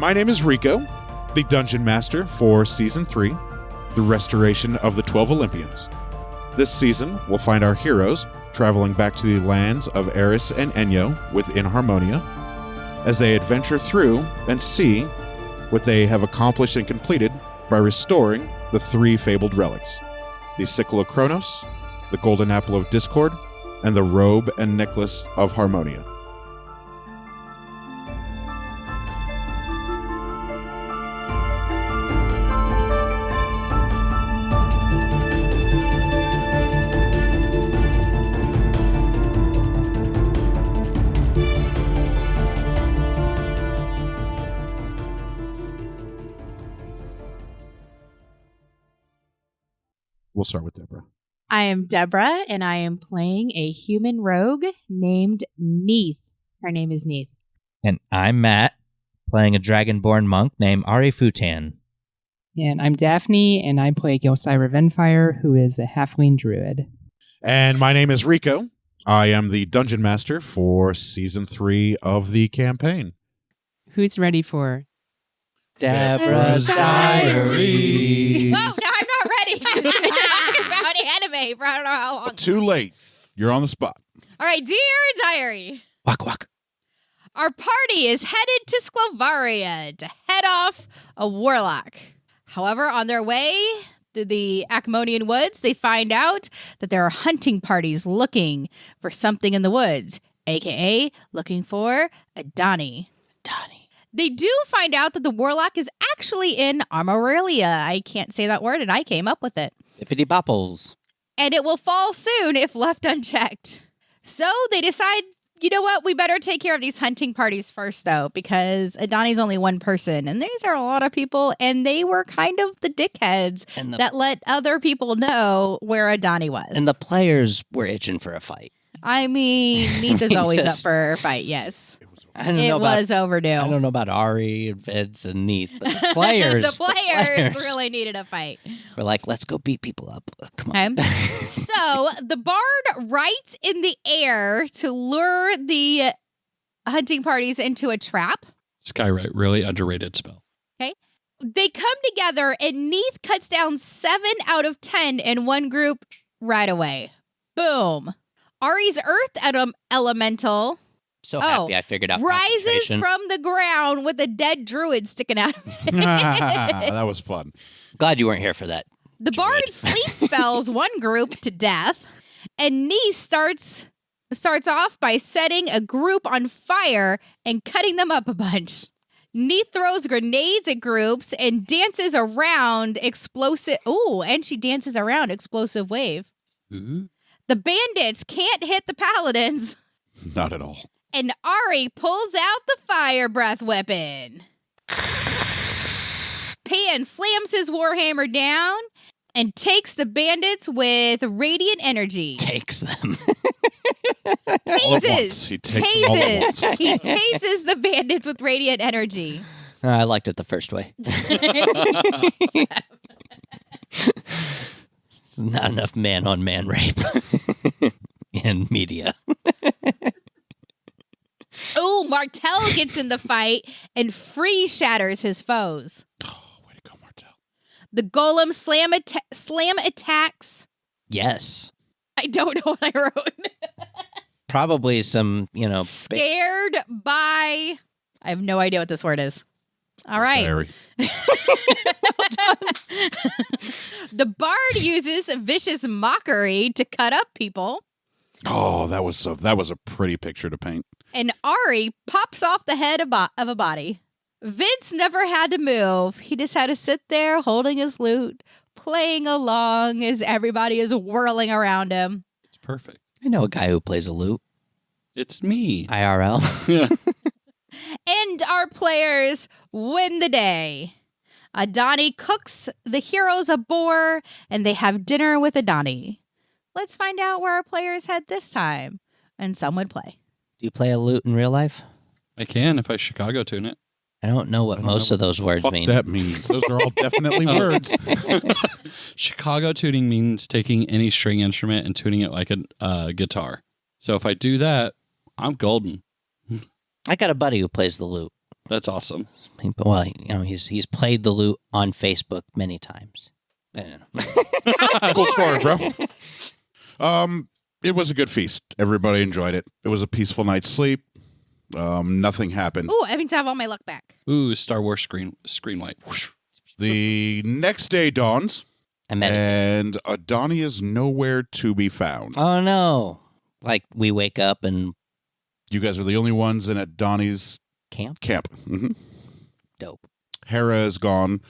My name is Rico, the Dungeon Master for Season 3, the restoration of the 12 Olympians. This season, we'll find our heroes traveling back to the lands of Eris and Enyo within Harmonia, as they adventure through and see what they have accomplished and completed by restoring the 3 fabled relics, the Sickle of Kronos, the Golden Apple of Discord, and the Robe and Necklace of Harmonia. We'll start with Deborah. I am Deborah, and I am playing a human rogue named Neith. Her name is Neith. And I'm Matt, playing a dragonborn monk named Ari Futan. And I'm Daphne, and I play Gilcyra Venfire, who is a halfling druid. And my name is Rico. I am the Dungeon Master for Season 3 of the campaign. Who's ready for Deborah's Diary? Oh, no, I'm not ready. Because we've been talking about anime for I don't know how long. Too late. You're on the spot. All right, dear diary. Wak wak. Our party is headed to Sklovaria to head off a warlock. However, on their way through the Acmonian woods, they find out that there are hunting parties looking for something in the woods, a.k.a. looking for a Donnie. They do find out that the warlock is actually in Armorelia. I can't say that word, and I came up with it. Bippity bopples. And it will fall soon if left unchecked. So they decide, you know what? We better take care of these hunting parties first, though, because Adani's only one person, and these are a lot of people, and they were kind of the dickheads that let other people know where Adani was. And the players were itching for a fight. I mean, Neith is always up for a fight, yes. It was overdue. I don't know about Ari and Vince and Neith, but the players. the players really needed a fight. We're like, let's go beat people up. Come on. Okay. So the bard writes in the air to lure the hunting parties into a trap. Skywrite, really underrated spell. Okay. They come together and Neith cuts down 7 out of 10 in one group right away. Boom. Ari's earth elemental. So happy I figured out rises concentration. from the ground with a dead druid sticking out of it. That was fun. Glad you weren't here for that. The bard sleep spells one group to death, and Neith starts off by setting a group on fire and cutting them up a bunch. Neith throws grenades at groups and dances around explosive. Oh, and she dances around explosive wave. Mm-hmm. The bandits can't hit the paladins. Not at all. And Ari pulls out the fire breath weapon. Pan slams his warhammer down and takes the bandits with radiant energy. Takes them. All at once. He takes them all at once. He tases the bandits with radiant energy. I liked it the first way. It's not enough man-on-man rape in media. Oh, Martel gets in the fight and freeze shatters his foes. Oh, way to go, Martel. The golem slam attacks. Yes. I don't know what I wrote. Probably some, Scared by... I have no idea what this word is. All right. Very. Well done. The bard uses vicious mockery to cut up people. Oh, that was a pretty picture to paint. And Ari pops off the head of a body. Vince never had to move. He just had to sit there holding his lute, playing along as everybody is whirling around him. It's perfect. I know a guy who plays a lute. It's me. IRL. Yeah. And our players win the day. Adani cooks the heroes a boar, and they have dinner with Adani. Let's find out where our players head this time. And some would play. Do you play a lute in real life? I can if I Chicago tune it. I don't know what most of those words Fuck mean. that means. Those are all definitely words. Chicago tuning means taking any string instrument and tuning it like a guitar. So if I do that, I'm golden. I got a buddy who plays the lute. That's awesome. Well, he's played the lute on Facebook many times. I don't know. Cool story, bro. It was a good feast. Everybody enjoyed it. It was a peaceful night's sleep. Nothing happened. Ooh, I mean to have all my luck back. Ooh, Star Wars screen light. Whoosh. The next day dawns, I meditate. and Adani is nowhere to be found. Oh no! Like we wake up and You guys are the only ones in Adani's camp. camp. Mm-hmm. Dope. Hera is gone.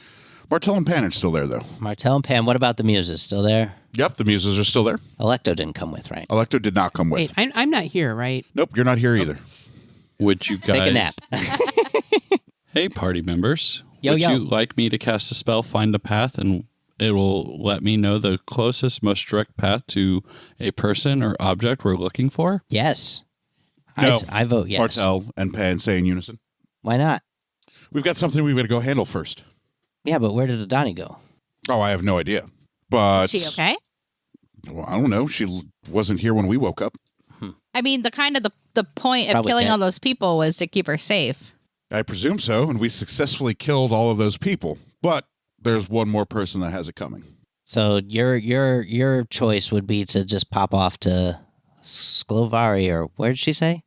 Martel and Pan are still there, though. Martel and Pam. What about the muses? Still there? Yep, the muses are still there. Electo didn't come with, right? Electo did not come with. Wait, I'm not here, right? Nope, you're not here either. Would you guys Take a nap. Hey, party members. Yo, Would yo. you like me to cast a spell, find a path, and it will let me know the closest, most direct path to a person or object we're looking for? Yes. No. I vote yes. Martel and Pan say in unison. Why not? We've got something we've got to go handle first. Yeah, but where did Adani go? Oh, I have no idea. But Is she okay? Well, I don't know. She wasn't here when we woke up. I mean, the point of Probably killing dead. all those people was to keep her safe. I presume so, and we successfully killed all of those people. But there's one more person that has it coming. So your choice would be to just pop off to Sklovari, or where did she say?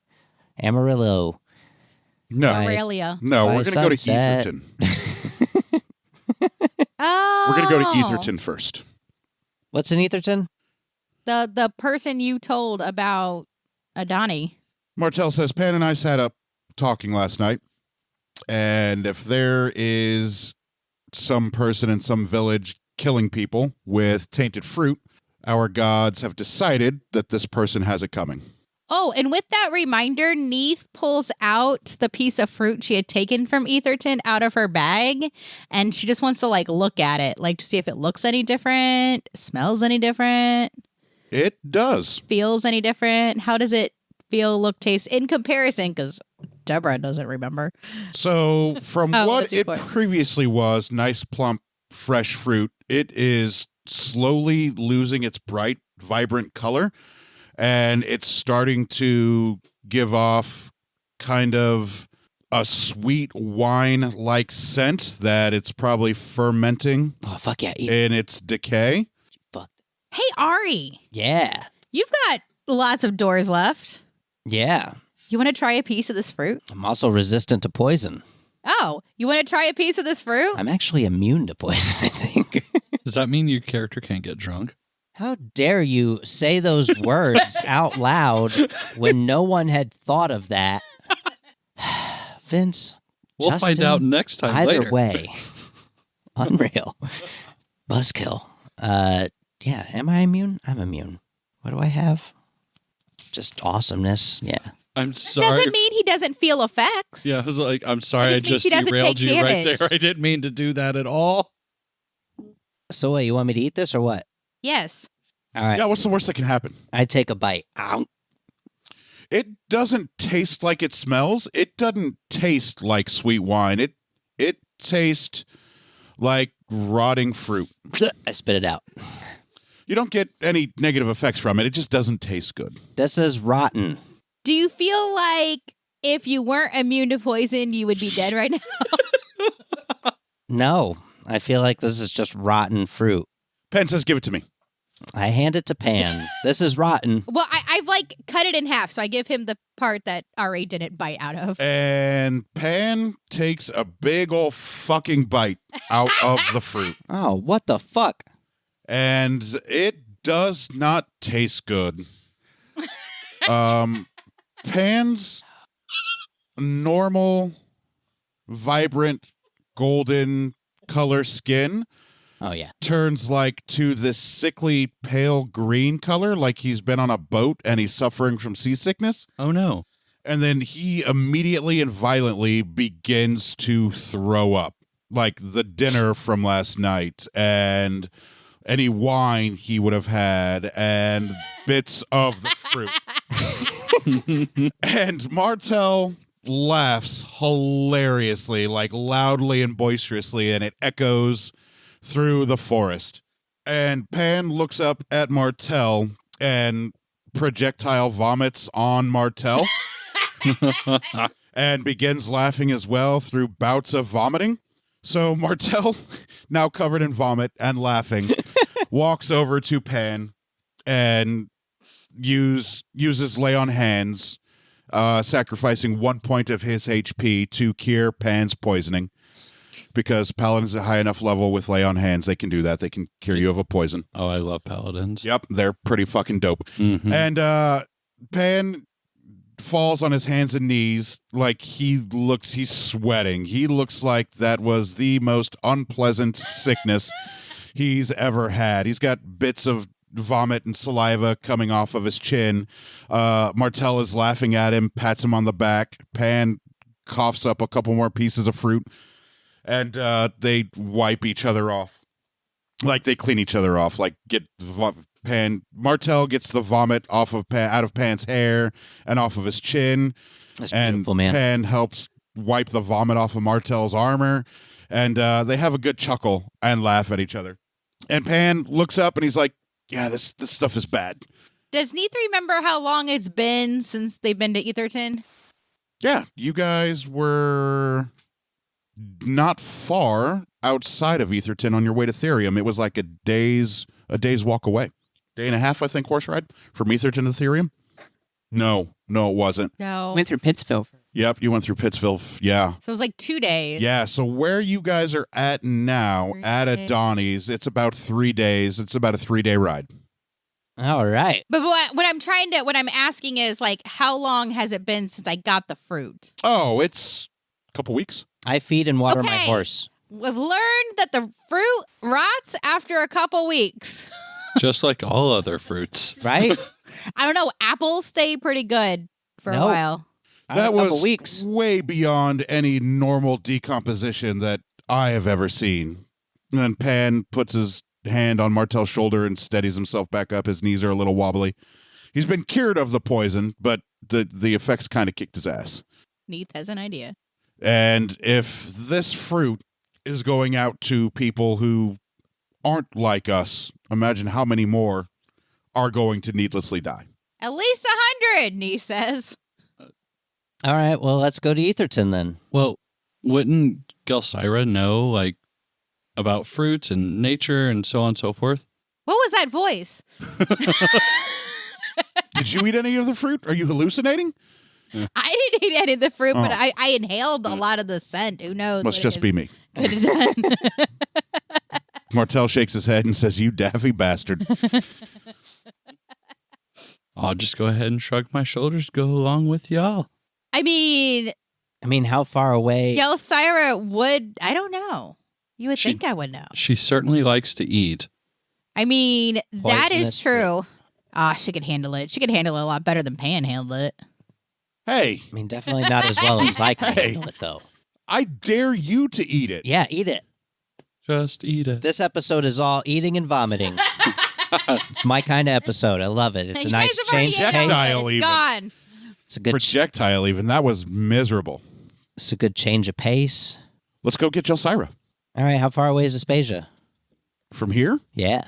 Amarillo. No, Right. Aurelia. no, By we're going to go to sunset. Etherton. Oh. We're going to go to Etherton first. What's in Etherton? The person you told about Adani. Martel says, Pan and I sat up talking last night, and if there is some person in some village killing people with tainted fruit, our gods have decided that this person has it coming. Oh, and with that reminder, Neith pulls out the piece of fruit she had taken from Etherton out of her bag, and she just wants to look at it, to see if it looks any different, smells any different, It does. feels any different. How does it feel, look, taste in comparison? Because Deborah doesn't remember. So, from Oh, what that's your it point. previously was, nice, plump, fresh fruit, it is slowly losing its bright, vibrant color, and it's starting to give off kind of a sweet wine-like scent that it's probably fermenting Oh fuck yeah! Eat. in its decay. Fuck Hey, Ari, yeah, you've got lots of doors left. yeah. You want to try a piece of this fruit? I'm also resistant to poison. Oh, you want to try a piece of this fruit? I'm actually immune to poison. I think. Does that mean your character can't get drunk? How dare you say those words out loud when no one had thought of that? Vince, We'll Justin, find out next time either later. way. Unreal. Buzzkill. Yeah, am I immune? I'm immune. What do I have? Just awesomeness. Yeah. I'm sorry. Doesn't mean he doesn't feel effects. Yeah, I was like, I'm sorry, I It just means just he doesn't derailed take you right damage. there. I didn't mean to do that at all. So what, you want me to eat this or what? Yes. All right. Yeah, what's the worst that can happen? I take a bite. Ow. It doesn't taste like it smells. It doesn't taste like sweet wine. It tastes like rotting fruit. I spit it out. You don't get any negative effects from it. It just doesn't taste good. This is rotten. Do you feel like if you weren't immune to poison, you would be dead right now? No, I feel like this is just rotten fruit. Pen says, give it to me. I hand it to Pan. This is rotten. Well, I've cut it in half, so I give him the part that Ari didn't bite out of. And Pan takes a big ol' fucking bite out of the fruit. Oh, what the fuck? And it does not taste good. Pan's normal, vibrant, golden color skin Oh, yeah. turns to this sickly pale green color, like he's been on a boat and he's suffering from seasickness. Oh, no. And then he immediately and violently begins to throw up, like the dinner from last night and any wine he would have had and bits of the fruit. And Martel laughs hilariously, loudly and boisterously, and it echoes through the forest. And Pan looks up at Martel and projectile vomits on Martel. and begins laughing as well through bouts of vomiting. So Martel, now covered in vomit and laughing, walks over to Pan and uses lay on hands, sacrificing 1 point of his HP to cure Pan's poisoning. Because Paladins at a high enough level with lay on hands, they can do that. They can cure you of a poison. Oh, I love Paladins. Yep, they're pretty fucking dope. Mhm. And Pan falls on his hands and knees like he's sweating. He looks like that was the most unpleasant sickness he's ever had. He's got bits of vomit and saliva coming off of his chin. Martel is laughing at him, pats him on the back. Pan coughs up a couple more pieces of fruit, and they wipe each other off. Like they clean each other off. Like Martel gets the vomit off of out of Pan's hair and off of his chin. That's And beautiful, man. Pan helps wipe the vomit off of Martel's armor. And they have a good chuckle and laugh at each other. And Pan looks up and he's like, yeah, this stuff is bad. Does Neith remember how long it's been since they've been to Etherton? Yeah, you guys were not far outside of Etherton on your way to Therium. It was like a day's walk away. Day and a half, I think, horse ride from Etherton to Therium. No, it wasn't. No. Went through Pittsville. Yep, you went through Pittsville. Yeah. So it was like 2 days. Yeah, so where you guys are at now, 3 at days. Adani's, it's about 3 days. It's about a 3-day ride. All right. But what I'm asking is like, how long has it been since I got the fruit? Oh, it's a couple weeks. I feed and water my Okay. horse. We've learned that the fruit rots after a couple weeks. Just like all other fruits. Right? I don't know. Apples stay pretty good for a Nope. while. That a couple was weeks. way beyond any normal decomposition that I have ever seen. And then Pan puts his hand on Martel's shoulder and steadies himself back up. His knees are a little wobbly. He's been cured of the poison, but the effects kind of kicked his ass. Neith has an idea. And if this fruit is going out to people who aren't like us, imagine how many more are going to needlessly die. At least 100, Neith says. All right. Well, let's go to Etherton then. Well, wouldn't Gelsira know, like, about fruits and nature and so on and so forth? What was that voice? Did you eat any of the fruit? Are you hallucinating? I didn't eat any of the fruit, but Oh. I inhaled a lot of the scent. Who knows? Must what just it be me. could have done. Martel shakes his head and says, you daffy bastard. I'll just go ahead and shrug my shoulders, go along with y'all. I mean, How far away? Gelsira would, I don't know. You would She- think I would know. She certainly likes to eat. I mean, that is Poisonous true. She could handle it. She could handle it a lot better than Pan handled it. Hey, Definitely not as well as I can Hey. handle it, though. I dare you to eat it. Yeah, eat it. Just eat it. This episode is all eating and vomiting. It's my kind of episode. I love it. It's a You nice guys have already change ate of all of pace. it. Projectile It's even. gone. It's a good. Projectile even. That was miserable. It's a good change of pace. Let's go get Gelsira. All right. How far away is Aspasia? From here? Yeah,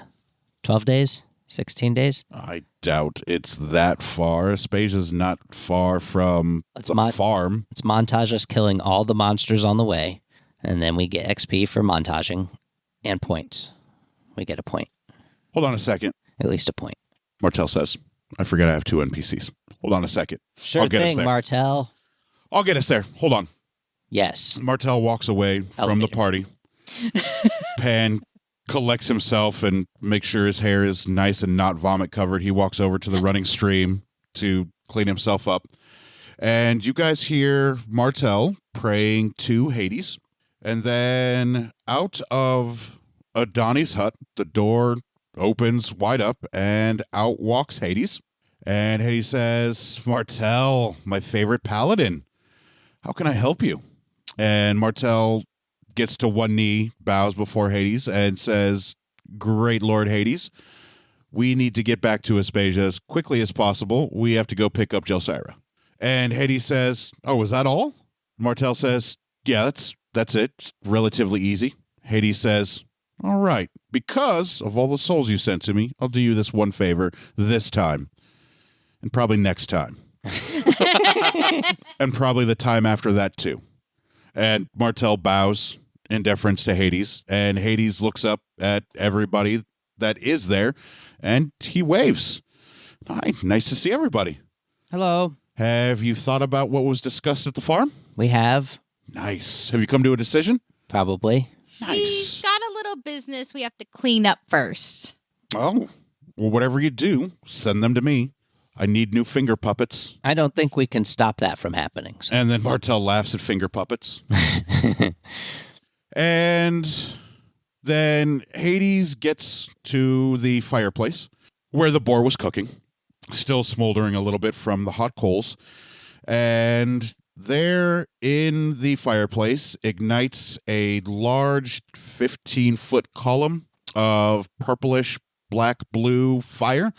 12 days, 16 days. I doubt it's that far. Aspasia's not far from It's a farm. Let's montage us killing all the monsters on the way, and then we get XP for montaging and points. We get a point, Hold on a second. at least a point. Martel says, I forget I have 2 NPCs. Hold on a second. Sure I'll get us thing, there. Martel. I'll get us there. Hold on. Yes. Martel walks away from the Elevator. party. Pan collects himself and makes sure his hair is nice and not vomit covered. He walks over to the running stream to clean himself up. And you guys hear Martel praying to Hades. And then out of Adani's hut, the door opens wide up and out walks Hades. And Hades says, Martel, my favorite paladin, how can I help you? And Martel gets to one knee, bows before Hades, and says, Great Lord Hades, we need to get back to Aspasia as quickly as possible. We have to go pick up Gelsira. And Hades says, Oh, is that all? Martel says, Yeah, that's it. It's relatively easy. Hades says, All right, because of all the souls you sent to me, I'll do you this one favor this time. And probably next time. And probably the time after that, too. And Martel bows in deference to Hades, and Hades looks up at everybody that is there, and he waves. Hi, nice to see everybody. Hello. Have you thought about what was discussed at the farm? We have. Nice. Have you come to a decision? Probably. We've Nice. got a little business we have to clean up first. Oh, well, whatever you do, send them to me. I need new finger puppets. I don't think we can stop that from happening. So. And then Martel laughs at finger puppets. And then Hades gets to the fireplace where the boar was cooking, still smoldering a little bit from the hot coals. And there in the fireplace ignites a large 15-foot column of purplish black-blue fire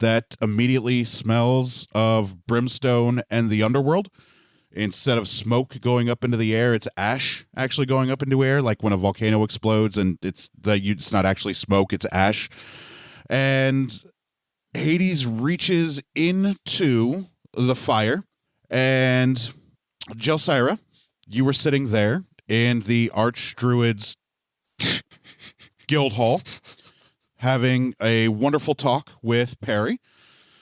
that immediately smells of brimstone and the underworld. Instead of smoke going up into the air, it's ash actually going up into air, like when a volcano explodes and it's not actually smoke, it's ash. And Hades reaches into the fire, and Jelsira, you were sitting there in the Archdruid's guild hall, having a wonderful talk with Perry.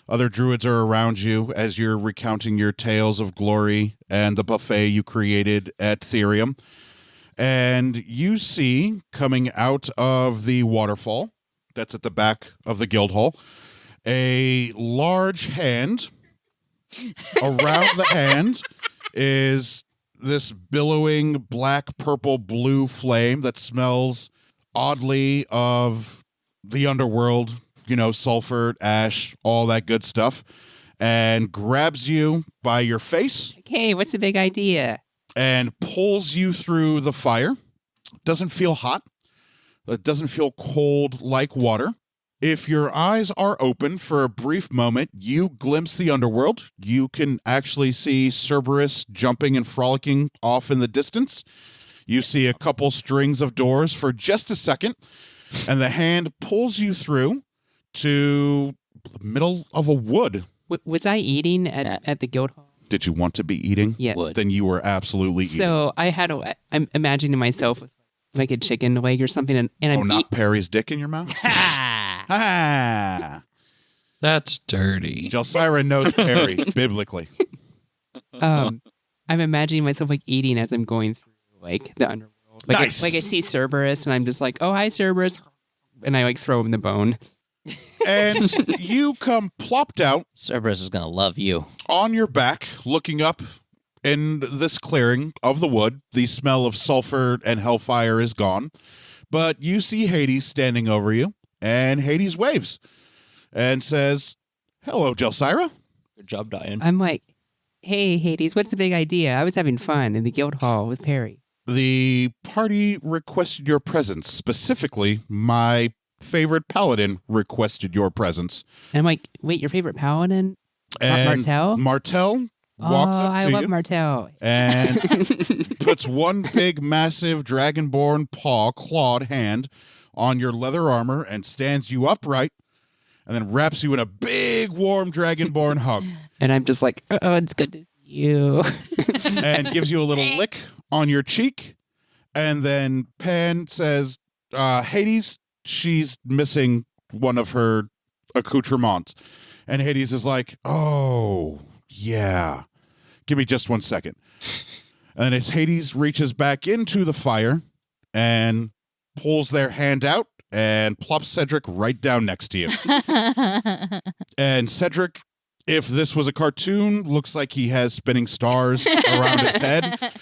Other druids are around you as you're recounting your tales of glory and the buffet you created at Therium. And you see, coming out of the waterfall that's at the back of the guild hall, a large hand. Around the hand is this billowing black, purple, blue flame that smells oddly of the underworld, sulfur, ash, all that good stuff, and grabs you by your face. Okay, what's the big idea? And pulls you through the fire. Doesn't feel hot. It doesn't feel cold like water. If your eyes are open for a brief moment, you glimpse the underworld. You can actually see Cerberus jumping and frolicking off in the distance. You see a couple strings of doors for just a second, and the hand pulls you through to the middle of a wood. Was I eating at the guild hall? Did you want to be eating? Yeah. Wood. Then you were absolutely eating. So I'm imagining myself with like a chicken leg or something, and I'm not Perry's dick in your mouth? Ha! That's dirty. Jelsira knows Perry, biblically. I'm imagining myself like eating as I'm going through like the underworld. Like Nice. I see Cerberus, and I'm just like, oh, hi, Cerberus. And I like throw him the bone. And you come plopped out Cerberus is going to love you. on your back, looking up in this clearing of the wood. The smell of sulfur and hellfire is gone. But you see Hades standing over you, and Hades waves and says, "Hello, Jelsira." Good job, Diane. I'm like, hey, Hades, what's the big idea? I was having fun in the guild hall with Perry. The party requested your presence. Specifically, my favorite paladin requested your presence. And I'm like, wait, your favorite paladin? And Martel? Martel walks up to I you love Martel. and puts one big, massive dragonborn clawed hand on your leather armor and stands you upright and then wraps you in a big, warm dragonborn hug And I'm just like, oh, it's good to see you. and gives you a little lick on your cheek. And then Pan says, Hades, she's missing one of her accoutrements. And Hades is like, oh, yeah. Give me just 1 second. And as Hades reaches back into the fire and pulls their hand out and plops Cedric right down next to you. And Cedric, if this was a cartoon, looks like he has spinning stars around his head.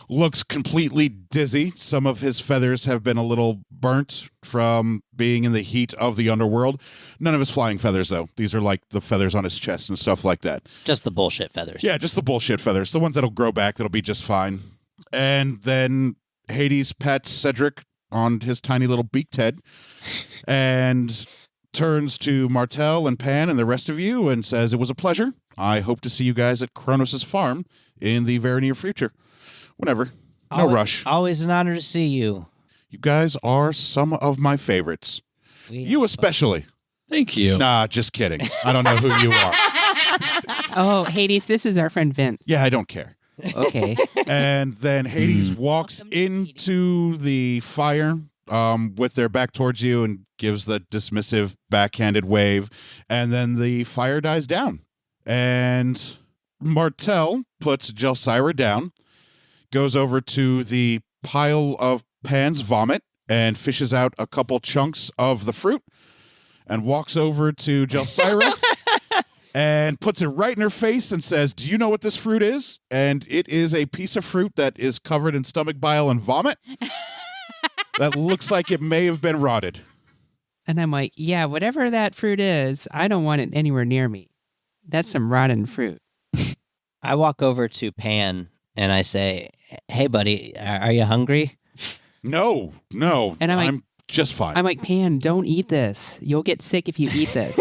Looks completely dizzy. Some of his feathers have been a little burnt from being in the heat of the underworld. None of his flying feathers, though. These are like the feathers on his chest and stuff like that. Just the bullshit feathers. Yeah, just the bullshit feathers. The ones that'll grow back, that'll be just fine. And then Hades pats Cedric on his tiny little beaked head and turns to Martel and Pan and the rest of you and says, it was a pleasure. I hope to see you guys at Kronos' farm in the very near future. Whenever. No rush. Always an honor to see you. You guys are some of my favorites. You especially. Thank you. Nah, just kidding. I don't know who you are. Oh, Hades, this is our friend Vince. Yeah, I don't care. Okay. And then Hades walks Welcome to Hades. into the fire with their back towards you and gives the dismissive backhanded wave. And then the fire dies down. And Martel puts Jelsira down, goes over to the pile of Pan's vomit and fishes out a couple chunks of the fruit and walks over to Jelsira and puts it right in her face and says, "Do you know what this fruit is?" And it is a piece of fruit that is covered in stomach bile and vomit that looks like it may have been rotted. And I'm like, yeah, whatever that fruit is, I don't want it anywhere near me. That's some rotten fruit. I walk over to Pan and I say, "Hey, buddy, are you hungry?" No. And I'm like- I'm just fine. I'm like, Pan, don't eat this. You'll get sick if you eat this.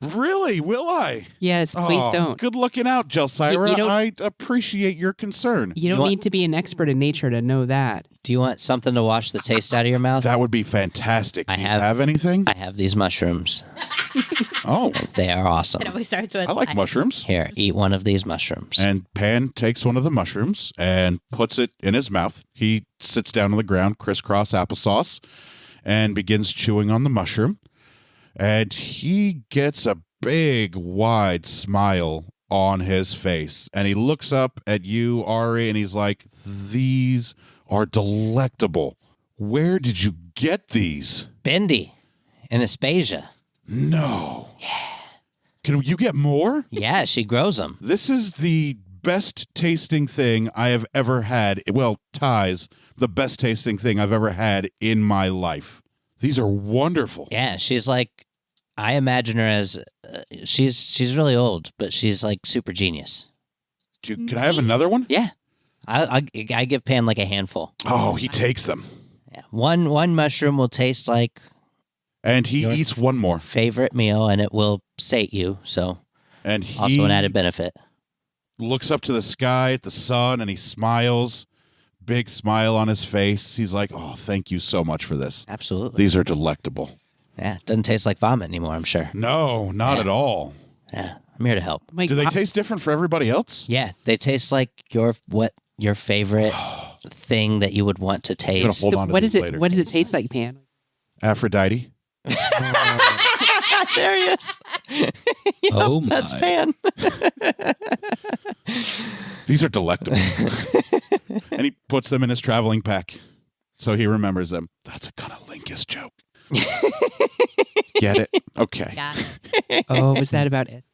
Really? Will I? Yes, please Oh, don't. Good looking out, Jelsira. You don't- I appreciate your concern. You don't You want- need to be an expert in nature to know that. Do you want something to wash the taste out of your mouth? That would be fantastic. I Do you have- have anything? I have these mushrooms. Oh, They are awesome. It always starts with I like mushrooms. Here, eat one of these mushrooms. And Pan takes one of the mushrooms and puts it in his mouth. He sits down on the ground, crisscross applesauce, and begins chewing on the mushroom. And he gets a big, wide smile on his face. And he looks up at you, Ari, and he's like, "These are delectable. Where did you get these?" Bendy in Aspasia. No. Yeah. Can you get more? Yeah, she grows them. This is the best tasting thing I have ever had. Well, Ty's the best tasting thing I've ever had in my life. These are wonderful. Yeah, she's like, I imagine her as, she's really old, but she's like super genius. Can I have another one? Yeah. I give Pan like a handful. Oh, he takes them. Yeah. One mushroom will taste like And he Your- eats one more. favorite meal and it will sate you. So And he also an added benefit. looks up to the sky at the sun and he smiles. Big smile on his face. He's like, "Oh, thank you so much for this. Absolutely. These are delectable." Yeah. Doesn't taste like vomit anymore, I'm sure. No, not at all. Yeah. I'm here to help. I'm like, Do they taste different for everybody else? Yeah. They taste like your favorite thing that you would want to I'm going taste. to hold on to what these is it? later. What does it taste like, Pan? Aphrodite. There he is. Oh my. That's Pan. These are delectable. And he puts them in his traveling pack. So he remembers them. That's a cunnilingus joke. Get it? Okay. Got it. Oh, was that about it?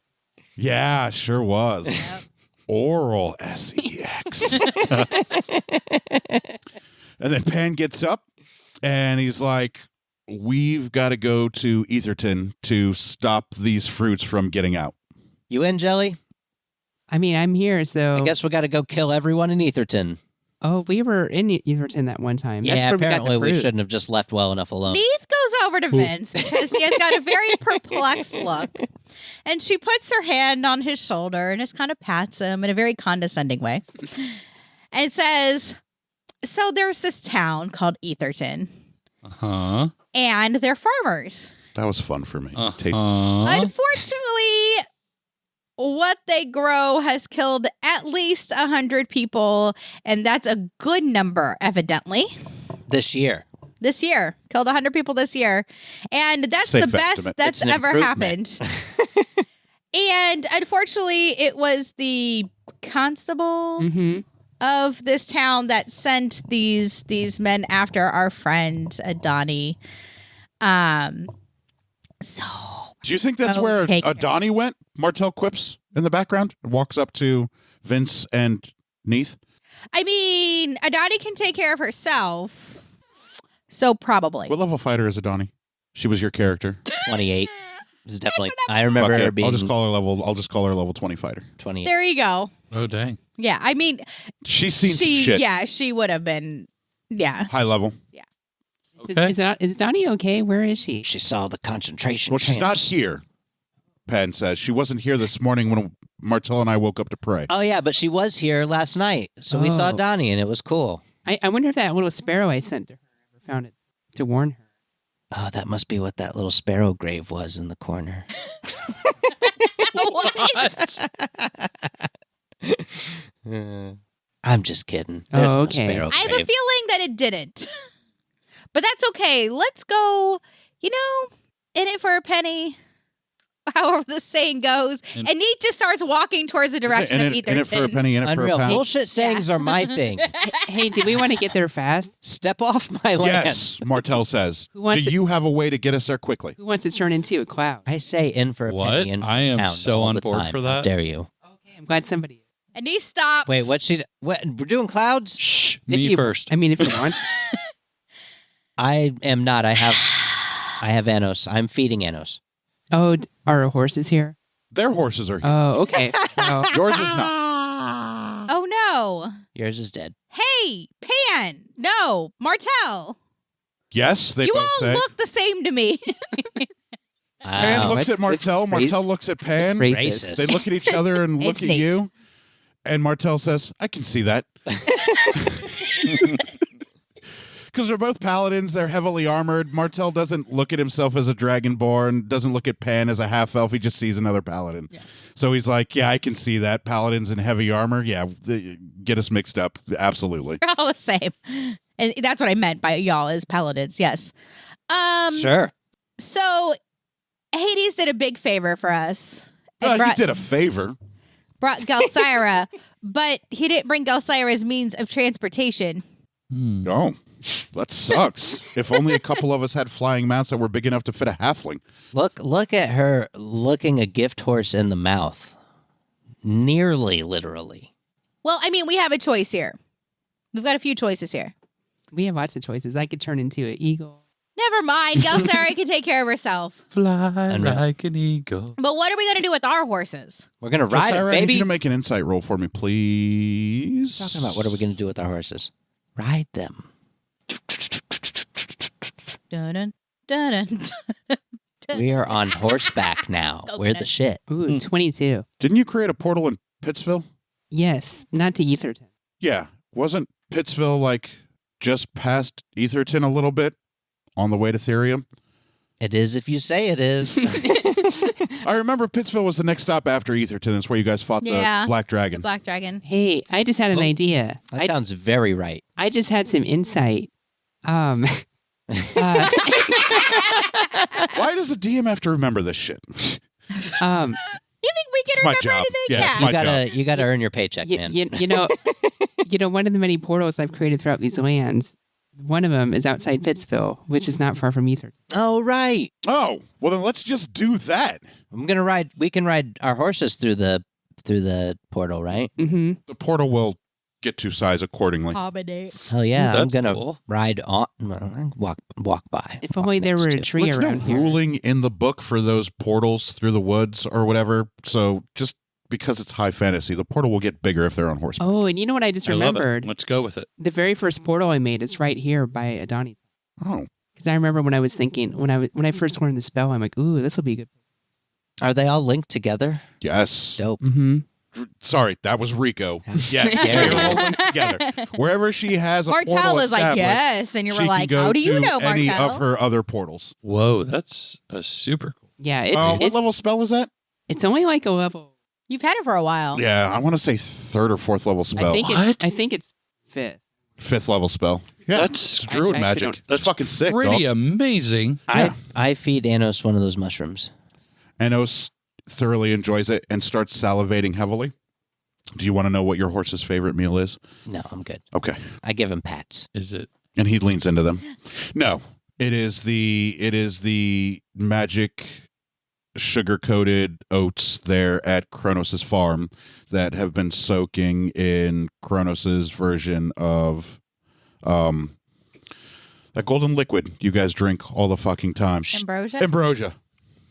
Yeah, sure was. Yep. Oral sex. And then Pan gets up and he's like, "We've got to go to Etherton to stop these fruits from getting out." You in, Jelly? I mean, I'm here, so. I guess we got to go kill everyone in Etherton. Oh, we were in Everton that one time. That's Yeah, where apparently we we got the fruit. shouldn't have just left well enough alone. Neith goes over to Vince because he has got a very perplexed look. And she puts her hand on his shoulder and just kind of pats him in a very condescending way. And says, "So there's this town called Etherton, Uh-huh. and they're farmers. That was fun for me. Tasty. Unfortunately, what they grow has killed at least 100 people, and that's a good number, evidently. This year. This year, killed 100 people this year, and that's Safe the best estimate. that's It's an ever improvement. happened. And unfortunately, it was the constable Mhm. of this town that sent these men after our friend Donnie. So Do you think that's Oh, where take it. Adani went? Martel quips in the background and walks up to Vince and Neith. I mean, Adani can take care of herself. So probably. What level fighter is Adani? She was your character. 28. This is definitely. I remember Fuck her it. being I'll just call her level 20 fighter. 28. There you go. Oh, dang. Yeah, I mean, She's seen some she shit. yeah, she would have been High level. Okay. Is Donnie okay? Where is she? She saw the concentration Well, she's not camps. here. Pan says she wasn't here this morning when Martel and I woke up to pray. Oh, yeah, but she was here last night. So we saw Oh. Donnie, and it was cool. I wonder if that little sparrow I sent to her ever found it to warn her. Oh, that must be what that little sparrow grave was in the corner. What? I'm just kidding. Oh, There's no okay. sparrow I have a grave. feeling that it didn't. But that's okay. Let's go, in it for a penny. However the saying goes. And Neat just starts walking towards the direction of Etherton. In it for a penny, in it for a Unreal. pound. Bullshit sayings are my thing. Hey, do we want to get there fast? Step off my land. Yes, Martel says. Who Do wants it? you have a way to get us there quickly? Who wants to turn into a cloud? I say in for a What? penny and I am pound so all on the board time. for How that. dare you? Okay, I'm glad somebody. And he stops. Wait, what? We're doing clouds? Shh, If me you- first. I mean, if you want. I am not. I have Anos. I'm feeding Anos. Oh, are horses here? Their horses are here. Oh, okay. Oh. Yours is not. Oh, no. Yours is dead. Hey, Pan. No, Martel. Yes, they You both all say. look the same to me. Pan Wow. looks at Martel. it's Martel looks at Pan. It's racist. They look at each other and look It's at Nate. you. And Martel says, I can see that. Because they're both paladins. They're heavily armored. Martel doesn't look at himself as a dragonborn, doesn't look at Pan as a half-elf. He just sees another paladin. Yeah. So he's like, yeah, I can see that. Paladins in heavy armor. Yeah, get us mixed up. Absolutely. We're all the same. And that's what I meant by y'all is paladins. Yes. Sure. So Hades did a big favor for us. And Well, he did a favor. brought Gelsira, but he didn't bring Gelsira's means of transportation. No, that sucks. If only a couple of us had flying mounts that were big enough to fit a halfling. Look at her looking a gift horse in the mouth. Nearly literally. Well, I mean, we have a choice here. We've got a few choices here. We have lots of choices. I could turn into an eagle. Never mind. Gelsira can take care of herself. Fly Unreal. like an eagle. But what are we going to do with our horses? We're gonna ride it, Sarah, I need baby. you to make an insight roll for me, please. Talking about what are we gonna do with our horses? Ride them. Dun, dun, dun. We are on horseback now. We're the shit. Ooh, 22. Didn't you create a portal in Pittsville? Yes, not to Etherton. Yeah. Wasn't Pittsville like just past Etherton a little bit on the way to Therium? It is if you say it is. I remember Pittsville was the next stop after Etherton. That's where you guys fought Yeah. the Black Dragon. Black Dragon. Hey, I just had an idea. That sounds very right. I just had some insight. Why does the DM have to remember this shit? It's You think we can my remember job. anything? Yeah, it's my job. You gotta earn your paycheck, man. you know, one of the many portals I've created throughout these lands, one of them is outside Pittsville, which is not far from Etherton. Oh right. Oh, well then let's just do that. I'm gonna ride. We can ride our horses through the portal, right? Mm-hmm. The portal will get to size accordingly. Accommodate. Hell yeah! Ooh, I'm that's gonna cool. ride on. Walk by. If Walk only there next were a to. tree Well, there's around no here. ruling in the book for those portals through the woods or whatever. So just because it's high fantasy, the portal will get bigger if they're on horseback. Oh, and you know what I just I love remembered? it. Let's go with it. The very first portal I made is right here by Adani. Oh, Because I remember when I was thinking, when I first learned the spell, I'm like, ooh, this will be good. Are they all linked together? yes. Dope. Mm-hmm. Sorry, that was Rico. Yes, dare they're you. all linked together. Wherever she has a Martel portal is like, established, yes. And you she were can like, go how do you to know, any Martel? of her other portals. Whoa, that's a super cool. Yeah, What level spell is that? it's only like a level. You've had it for a while. Yeah, I want to say third or fourth level spell. I think it's fifth. Fifth level spell. Yeah, That's- it's druid I magic. don't- It's That's fucking sick, Pretty dog. amazing. Yeah. I feed Anos one of those mushrooms. Anos thoroughly enjoys it and starts salivating heavily. Do you want to know what your horse's favorite meal is? No, I'm good. Okay. I give him pats. Is it? And he leans into them. No, it is the magic sugar-coated oats there at Kronos' farm that have been soaking in Kronos' version of that golden liquid you guys drink all the fucking time. Ambrosia? Ambrosia. Oh,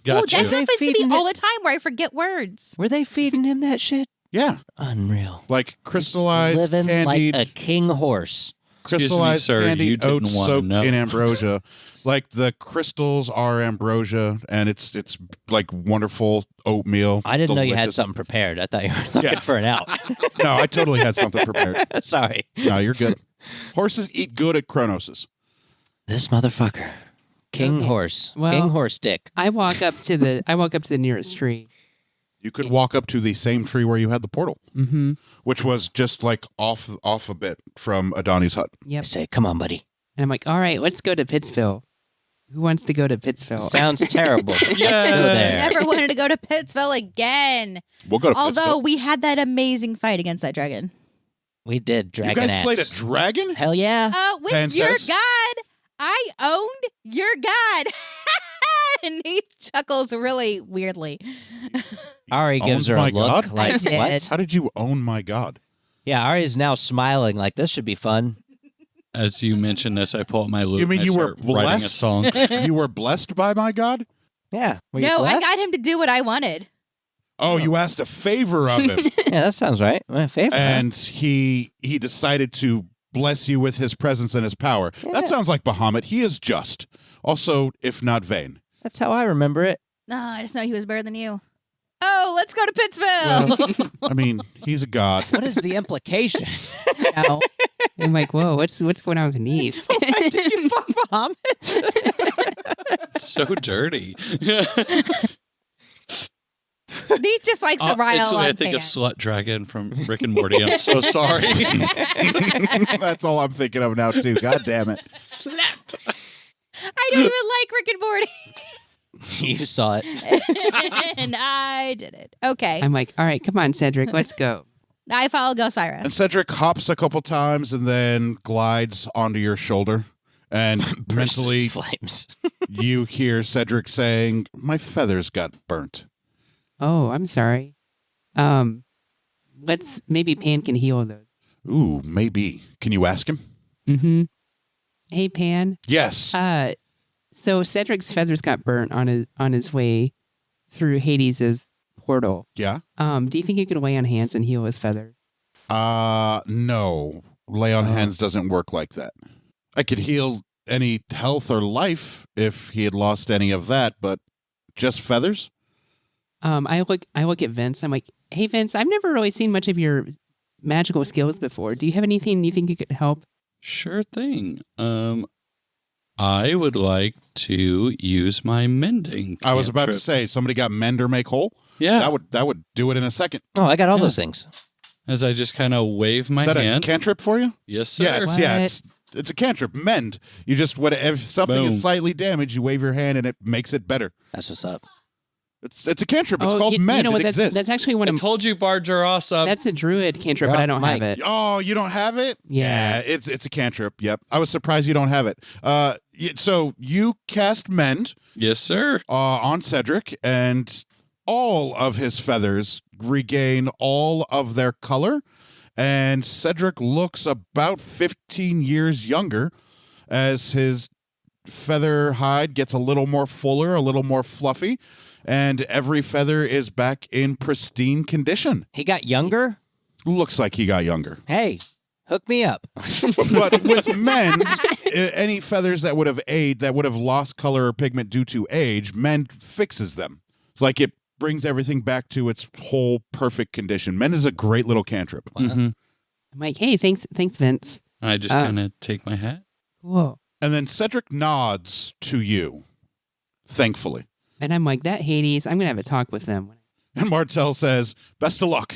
that Gotcha. happens to me feeding all the time where I forget words. Were they feeding him that shit? Yeah. Unreal. Like crystallized, Living candied, like a king horse. crystallized Excuse me, sir, you candied didn't oats wanna soaked know. in ambrosia. Like the crystals are ambrosia, and it's like wonderful oatmeal. I didn't know you had delicious. something prepared. I thought you were looking Yeah. for an out. No, I totally had something prepared. Sorry. No, you're good. Horses eat good at Kronos's. This motherfucker. King Okay. Horse. Well- King Horse Dick. I walk up to the nearest tree. You could walk up to the same tree where you had the portal, Mm-hmm. which was just like off a bit from Adani's hut. I Yep. say, come on, buddy. And I'm like, all right, let's go to Pittsville. Who wants to go to Pittsville? Sounds terrible. Let's go I there. never wanted to go to Pittsville again. We'll go to Although Pittsville. we had that amazing fight against that dragon. We did You dragon guys slayed a axe. dragon? Hell yeah. With Pan your says- god, I owned your god. And he chuckles really weirdly. Ari gives her a Owned my look god? like, I did. what? How did you own my god? Yeah, Ari's now smiling like, this should be fun. As you mentioned this, I pull out my lute. You mean and I you were start writing a blessed? song? You were blessed by my god? Yeah. Were you No, I blessed? got him to do what I wanted. Oh, you asked a favor of him. Yeah, that sounds right. Favor. And he decided to bless you with his presence and his power. Yeah. That sounds like Bahamut. He is just. Also, if not vain. That's how I remember it. No, I just know he was better than you. Oh, let's go to Pittsville. I mean, he's a god. What is the implication? No. I'm like, whoa, what's going on with Neef? Why did you fuck Muhammad? So dirty. He just likes to rile Instantly, I on think a Pan. slut dragon from Rick and Morty. I'm so sorry. That's all I'm thinking of now, too. God damn it. Slapped. I don't even like Rick and Morty. You saw it. And I did it. Okay. I'm like, all right, come on, Cedric, let's go. I follow Gosira. And Cedric hops a couple times and then glides onto your shoulder. And Bursts mentally, into flames. you hear Cedric saying, "My feathers got burnt." Oh, I'm sorry. Maybe Pan can heal those. Ooh, maybe. Can you ask him? Mm-hmm. Hey, Pan. Yes. So Cedric's feathers got burnt on his way through Hades' portal. Yeah? Do you think you could lay on hands and heal his feathers? No. Lay on hands doesn't work like that. I could heal any health or life if he had lost any of that, but just feathers? I look at Vince. I'm like, hey, Vince, I've never really seen much of your magical skills before. Do you have anything you think you could help? Sure thing. I would like to use my mending. I was about to cantrip. say, somebody got mend or make whole? Yeah. That would do it in a second. Oh, I got all Yeah. those things. As I just kind of wave my Is that hand. a cantrip for you? Yes, sir. Yeah, it's a cantrip. Mend. You just if something Boom. is slightly damaged, you wave your hand and it makes it better. That's what's up. It's a cantrip. It's called you mend. know what? It That's, exists. that's actually one I of told you, Bard, you're awesome. that's a druid cantrip, but I don't Mike. have it. Oh, you don't have it? Yeah. it's a cantrip. Yep. I was surprised you don't have it. So you cast mend yes, sir. on Cedric, and all of his feathers regain all of their color, and Cedric looks about 15 years younger as his feather hide gets a little more fuller, a little more fluffy, and every feather is back in pristine condition. He got younger? Looks like he got younger. Hey, hook me up. But with mend, any feathers that would have lost color or pigment due to age, mend fixes them. It's like it brings everything back to its whole perfect condition. Mend is a great little cantrip. Mhm. I'm like, hey, thanks, Vince. I just kind of take my hat. Cool. And then Cedric nods to you, thankfully. And I'm like, that Hades, I'm gonna have a talk with them. And Martel says, "Best of luck."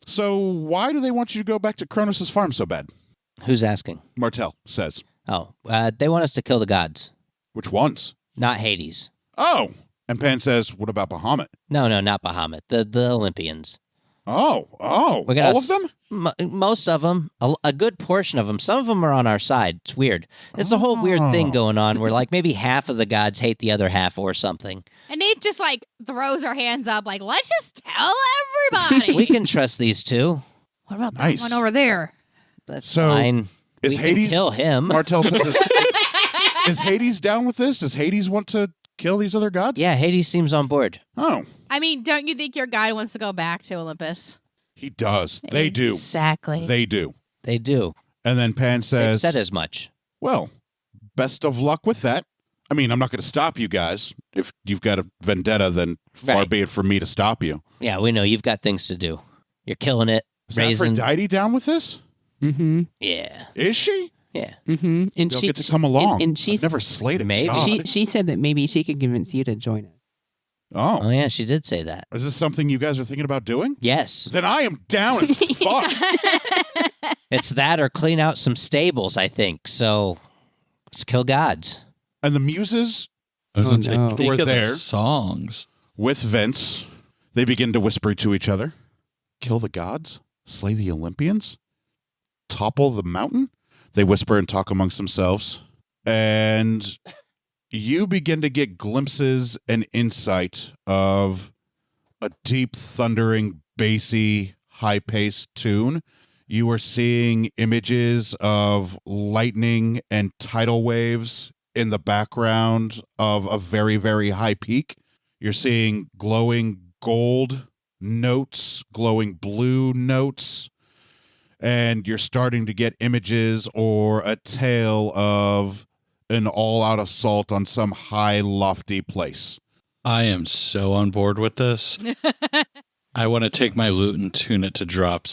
So why do they want you to go back to Kronos' farm so bad? Who's asking? Martel says. Oh, they want us to kill the gods, Which ones? not Hades. Oh. And Pan says, what about Bahamut? No, not Bahamut. The Olympians. Oh. We got All of them? Most of them, a good portion of them. Some of them are on our side. It's weird. It's a whole weird thing going on where like maybe half of the gods hate the other half or something. And Nate just like throws her hands up like, let's just tell everybody. We can trust these two. What about Nice. that one over there? That's So, fine. is We can Hades- kill him? Martel, is Hades down with this? Does Hades want to kill these other gods? Yeah, Hades seems on board. I mean, don't you think your guy wants to go back to Olympus? He does. They do. Exactly. They do. They do. And then Pan They says, said as much. well, best of luck with that. I mean, I'm not going to stop you guys. If you've got a vendetta, then far Right. be it from me to stop you. Yeah, we know you've got things to do. You're killing it. Is Raising. Aphrodite down with this? Mm-hmm. Yeah. Is she? Yeah. Mm-hmm. And You'll get to come along. And I've never slayed a Maybe. god. she said that maybe she could convince you to join us. Oh, yeah, she did say that. Is this something you guys are thinking about doing? Yes. Then I am down as fuck. It's that or clean out some stables, I think. So let's kill gods. And the muses I was Oh, going to say, no. think We're of there. the songs. with Vince, they begin to whisper to each other, kill the gods, slay the Olympians, topple the mountain. They whisper and talk amongst themselves. And you begin to get glimpses and insight of a deep, thundering, bassy, high-paced tune. You are seeing images of lightning and tidal waves in the background of a very, very high peak. You're seeing glowing gold notes, glowing blue notes, and you're starting to get images or a tale of an all-out assault on some high, lofty place. I am so on board with this. I want to take my loot and tune it to drop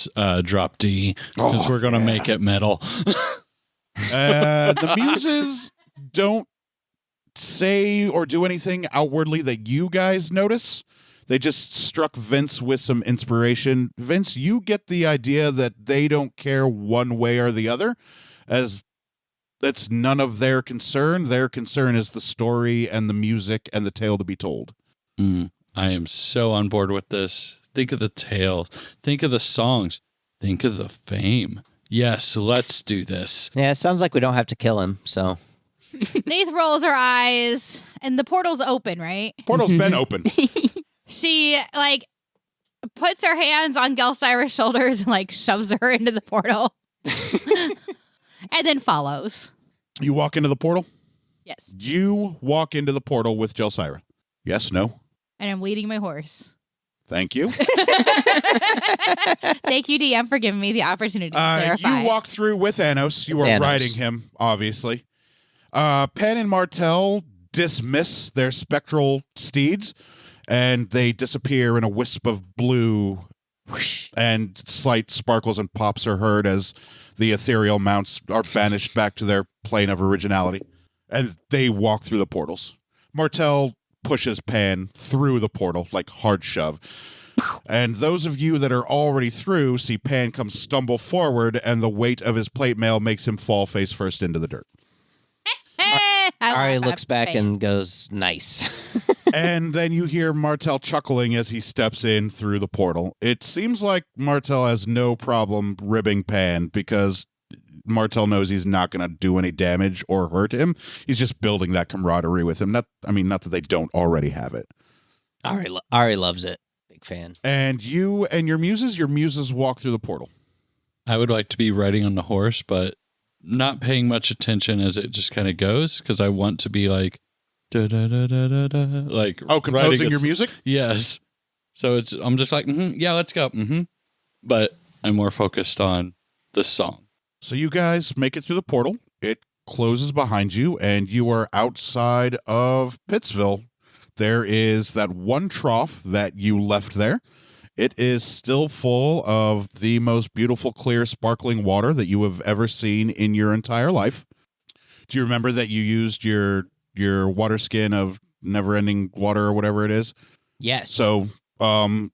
D because we're going to make it metal. The muses don't say or do anything outwardly that you guys notice. They just struck Vince with some inspiration. Vince, you get the idea that they don't care one way or the other, as that's none of their concern. Their concern is the story and the music and the tale to be told. I am so on board with this. Think of the tales. Think of the songs. Think of the fame. Yes, let's do this. Yeah, it sounds like we don't have to kill him, so. Nath rolls her eyes, and the portal's open, right? Portal's been open. She, puts her hands on Gelsira's shoulders and, shoves her into the portal. And then follows. You walk into the portal? Yes. You walk into the portal with Gelsira. Yes, no? And I'm leading my horse. Thank you. Thank you, DM, for giving me the opportunity to clarify. You walk through with Anos. You are Anos. riding him, obviously. Penn and Martel dismiss their spectral steeds, and they disappear in a wisp of blue, and slight sparkles and pops are heard as the ethereal mounts are banished back to their plane of originality, and they walk through the portals. Martel pushes Pan through the portal, like hard shove. And those of you that are already through see Pan come stumble forward, and the weight of his plate mail makes him fall face first into the dirt. Ari looks back and goes, nice. And then you hear Martel chuckling as he steps in through the portal. It seems like Martel has no problem ribbing Pan because Martel knows he's not going to do any damage or hurt him. He's just building that camaraderie with him. Not that they don't already have it. Ari loves it. Big fan. And you and your muses walk through the portal. I would like to be riding on the horse, but not paying much attention as it just kind of goes because I want to be like, da da da da da da, like composing your music? Yes. So I'm just like, yeah, let's go. But I'm more focused on the song. So you guys make it through the portal. It closes behind you, and you are outside of Pittsville. There is that one trough that you left there. It is still full of the most beautiful, clear, sparkling water that you have ever seen in your entire life. Do you remember that you used your water skin of never-ending water or whatever it is? Yes. So the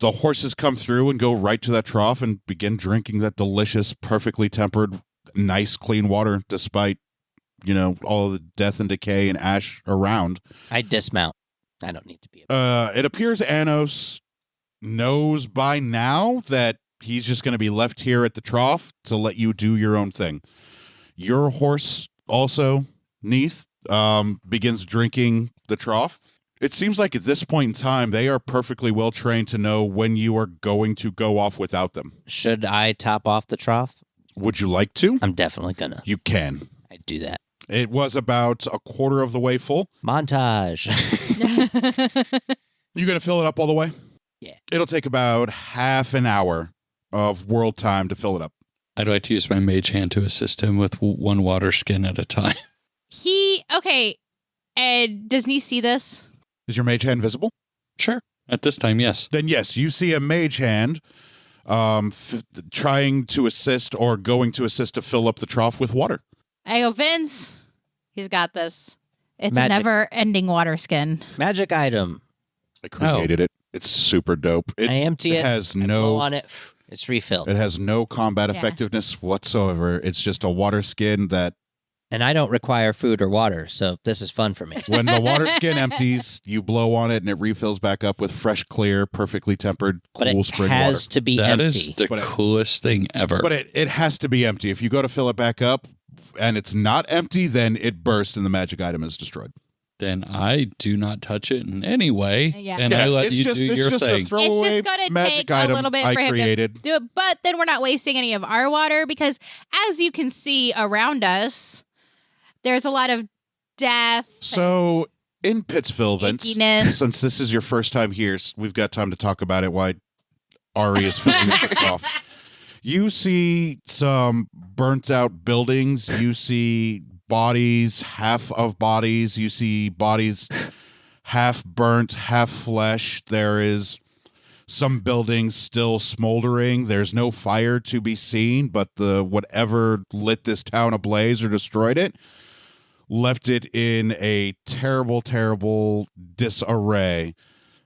horses come through and go right to that trough and begin drinking that delicious, perfectly tempered, nice, clean water, despite, all of the death and decay and ash around. I dismount. I don't need to be. It appears Anos knows by now that he's just going to be left here at the trough to let you do your own thing. Your horse also, Neath, begins drinking the trough. It seems like at this point in time, they are perfectly well trained to know when you are going to go off without them. Should I top off the trough? Would you like to? I'm definitely gonna. You can. I'd do that. It was about a quarter of the way full. Montage. You going to fill it up all the way? Yeah. It'll take about half an hour of world time to fill it up. I'd like to use my mage hand to assist him with one water skin at a time. Okay. And does he see this? Is your mage hand visible? Sure. At this time, yes. Then yes, you see a mage hand trying to assist or going to assist to fill up the trough with water. I go, Vince. He's got this. It's Magic. a never-ending water skin. Magic item. I created it. It's super dope. I empty it. has I blow no on it. It's refilled. It has no combat Yeah. effectiveness whatsoever. It's just a water skin that And I don't require food or water, so this is fun for me. when the water skin empties, you blow on it and it refills back up with fresh, clear, perfectly tempered, But cool it spring has water. to be That empty. is the But it- coolest thing ever. But it has to be empty. If you go to fill it back up and it's not empty, then it bursts and the magic item is destroyed. Then I do not touch it in any way, Yeah. and I let it's you just, do it's your just thing. a throwaway It's just gonna magic take a item little bit I for him to created. do it, but then we're not wasting any of our water because, as you can see around us, there's a lot of death. So in Pittsville, Vince, Ickiness. since this is your first time here, we've got time to talk about it. Why Ari is filling it off. You see some burnt out buildings. You see bodies, half of bodies. You see bodies half burnt, half flesh. There is some buildings still smoldering. There's no fire to be seen, but the whatever lit this town ablaze or destroyed it left it in a terrible, terrible disarray.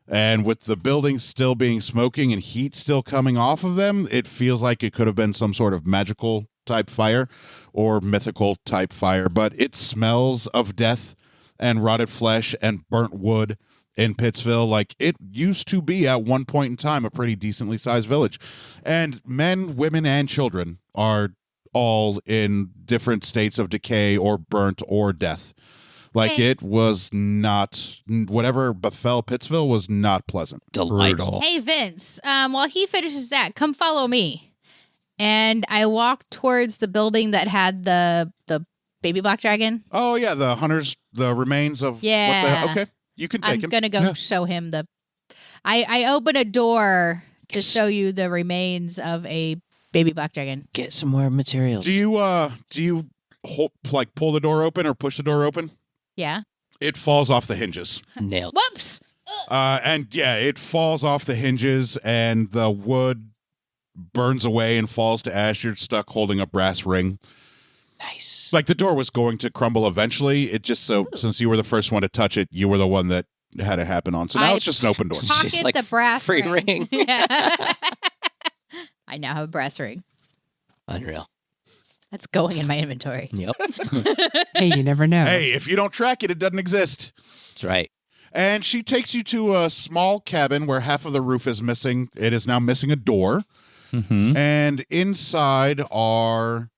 And with the buildings still being smoking and heat still coming off of them, it feels like it could have been some sort of magical type fire or mythical type fire. But it smells of death and rotted flesh and burnt wood in Pittsville like it used to be at one point in time, a pretty decently sized village. And men, women, and children are all in different states of decay or burnt or death. Like Hey. it was not, whatever befell Pittsville was not pleasant. Brutal. Hey, Vince, while he finishes that, come follow me. And I walked towards the building that had the baby black dragon. Oh yeah, the hunters, the remains of Yeah. okay, you can I'm take him. gonna go show him the. I open a door to show you the remains of a baby black dragon. Get some more materials. Do you like pull the door open or push the door open? Yeah. It falls off the hinges. Nailed. Whoops. And yeah, it falls off the hinges and the wood burns away and falls to ash. You're stuck holding a brass ring. Nice. Like the door was going to crumble eventually. It just since you were the first one to touch it, you were the one that had it happen on. So now I it's just an open door. Pocket She's like, the brass free ring. Yeah. I now have a brass ring. Unreal. That's going in my inventory. Yep. Hey, you never know. Hey, if you don't track it, it doesn't exist. That's right. And she takes you to a small cabin where half of the roof is missing. It is now missing a door. Mm-hmm. And inside are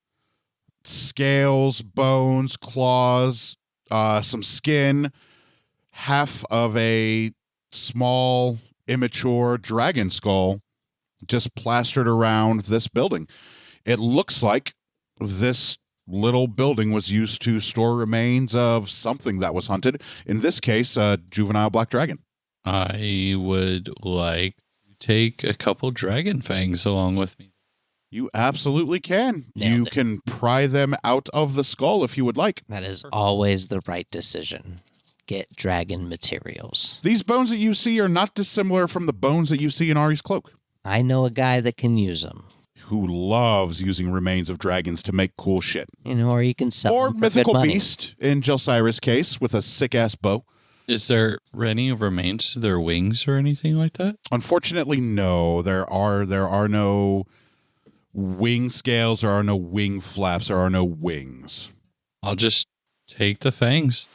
scales, bones, claws, some skin, half of a small, immature dragon skull just plastered around this building. It looks like this little building was used to store remains of something that was hunted. In this case, a juvenile black dragon. I would like to take a couple dragon fangs along with me. You absolutely can. Nailed You it. can pry them out of the skull if you would like. That is always the right decision. Get dragon materials. These bones that you see are not dissimilar from the bones that you see in Ari's cloak, I know a guy that can use them. who loves using remains of dragons to make cool shit. You know, or you can sell Or them for mythical good money. beast in Jelsira's case with a sick-ass bow. Is there any remains to their wings or anything like that? Unfortunately, no. There are no wing scales, there are no wing flaps, there are no wings. I'll just take the fangs.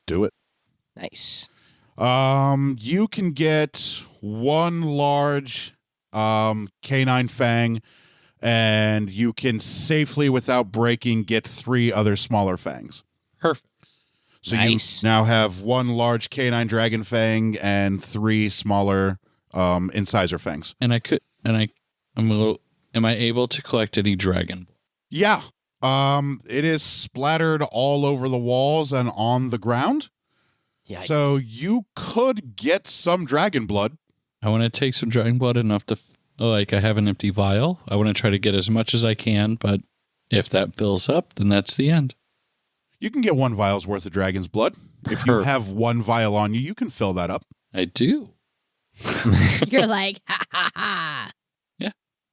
Do it. Nice. You can get one large canine fang, and you can safely, without breaking, get 3 other smaller fangs. Perfect. So Nice. you now have one large canine dragon fang and 3 smaller incisor fangs. And I'm a little. Am I able to collect any dragon? Yeah. It is splattered all over the walls and on the ground. Yikes. So you could get some dragon blood. I want to take some dragon blood enough to, I have an empty vial. I want to try to get as much as I can, but if that fills up, then that's the end. You can get 1 vial's worth of dragon's blood. If you Perfect. have 1 vial on you, you can fill that up. I do. You're like, ha ha ha.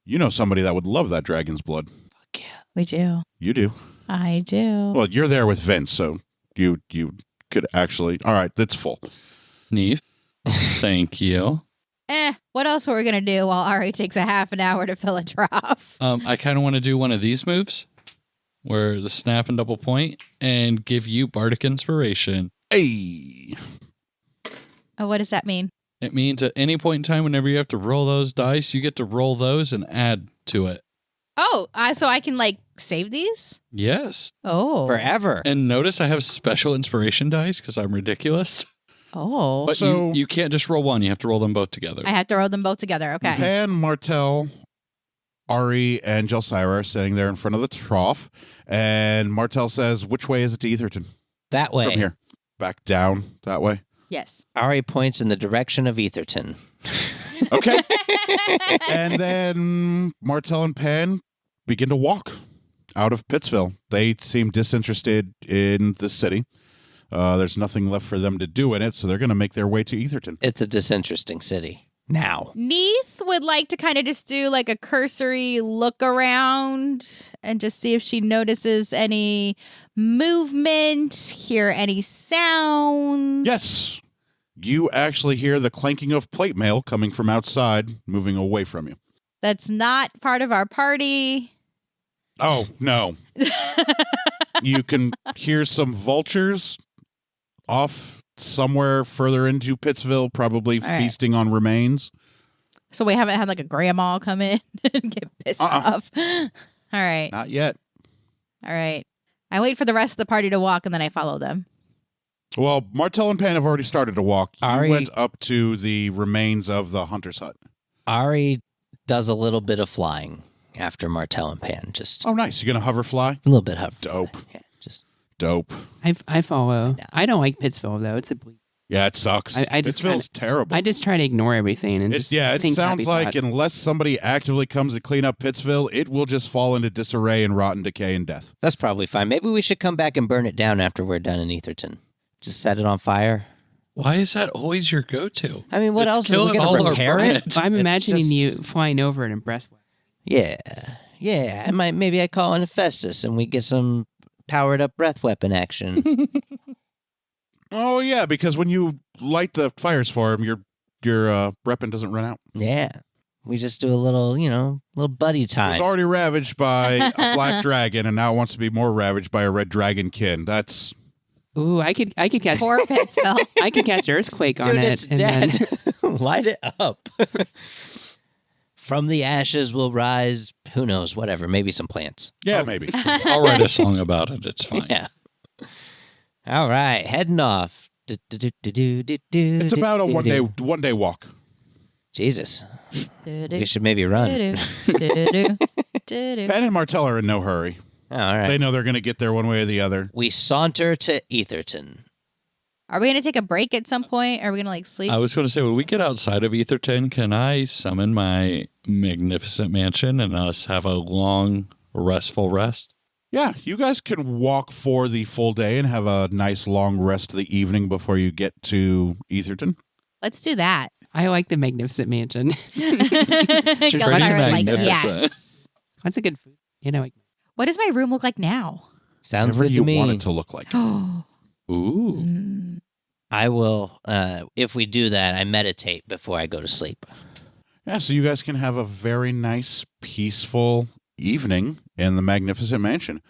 You know somebody that would love that dragon's blood. Fuck yeah. We do. You do. I do. Well, you're there with Vince, so you could actually. All right, that's full. Neef. Thank you. What else are we going to do while Ari takes a half an hour to fill a trough? I kind of want to do one of these moves where the snap and double point and give you bardic inspiration. Hey. Oh, what does that mean? It means at any point in time, whenever you have to roll those dice, you get to roll those and add to it. Oh, so I can like save these? Yes. Oh. Forever. And notice I have special inspiration dice because I'm ridiculous. Oh. But So- you can't just roll one. You have to roll them both together. I have to roll them both together. Okay. Pan, Martel, Ari, and Jelsira are sitting there in front of the trough, and Martel says, "Which way is it to Etherton?" That way. From here. Back down that way. Yes. Ari points in the direction of Etherton. Okay. And then Martel and Pan begin to walk out of Pittsville. They seem disinterested in the city. There's nothing left for them to do in it, so they're going to make their way to Etherton. It's a disinteresting city. Now. Neith would like to kind of just do like a cursory look around and just see if she notices any movement, hear any sounds. Yes. You actually hear the clanking of plate mail coming from outside, moving away from you. That's not part of our party. Oh, no. You can hear some vultures off somewhere further into Pittsville, probably All right. feasting on remains. So we haven't had like a grandma come in and get pissed off. All right. Not yet. All right. I wait for the rest of the party to walk and then I follow them. Well, Martel and Pan have already started to walk. You Ari- went up to the remains of the hunter's hut. Ari does a little bit of flying after Martel and Pan. Just Oh, nice. You going to hover fly? a little bit hover. Dope. Yeah, just Dope. I follow. Yeah. I don't like Pittsville though. It's a bleak. Yeah, it sucks. I just Pittsville's terrible. I just try to ignore everything and just It think sounds happy like thoughts. unless somebody actively comes to clean up Pittsville, it will just fall into disarray and rotten decay and death. that's probably fine. Maybe we should come back and burn it down after we're done in Etherton. Just set it on fire. Why is that always your go-to? I mean, what It's else? Are we killing going all to our repair it? friends. I'm It's imagining just- you flying over it in breastplate. Yeah. Yeah. Maybe I call in Hephaestus and we get some powered up breath weapon action. Oh, yeah, because when you light the fires for him, your weapon doesn't run out. Yeah. We just do a little, little buddy It's time. already ravaged by a black dragon, and now it wants to be more ravaged by a red dragon kin. That's Ooh, I could cast Poor Pittsville. I could cast earthquake on Dude, it it's and dead. then Light it up. From the ashes will rise, who knows, whatever, maybe some plants. yeah, maybe. I'll write a song about it. It's fine. Yeah. All right, heading off. It's It's about a one day walk. Jesus. We should maybe run. Pan and Martel are in no hurry. All right. They know they're going to get there one way or the other. We saunter to Etherton. Are we going to take a break at some point? Are we going to like sleep? I was going to say, when we get outside of Etherton, can I summon my magnificent mansion and us have a long, restful rest? Yeah, you guys can walk for the full day and have a nice long rest of the evening before you get to Etherton. Let's do that. I like the magnificent mansion. pretty Like, magnificent. yes. What's a good food? What does my room look like now? Sounds Whatever good you to me. want it to look like. Oh. Ooh. I will, if we do that, I meditate before I go to sleep. Yeah, so you guys can have a very nice, peaceful evening in the magnificent mansion.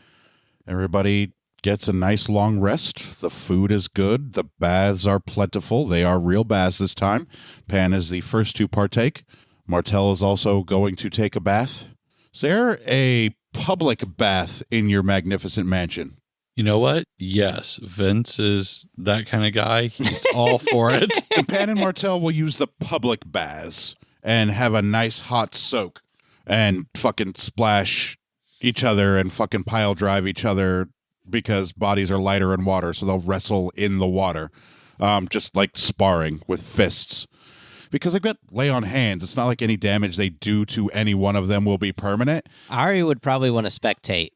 Everybody gets a nice long rest. The food is good. The baths are plentiful. They are real baths this time. Pan is the first to partake. Martel is also going to take a bath. Is there a public bath in your magnificent mansion? You know what? Yes, Vince is that kind of guy. He's all for it. And Pan and Martel will use the public baths and have a nice hot soak and fucking splash each other and fucking pile drive each other because bodies are lighter in water, so they'll wrestle in the water, just like sparring with fists. Because they've got lay on hands. It's not like any damage they do to any one of them will be permanent. Ari would probably want to spectate.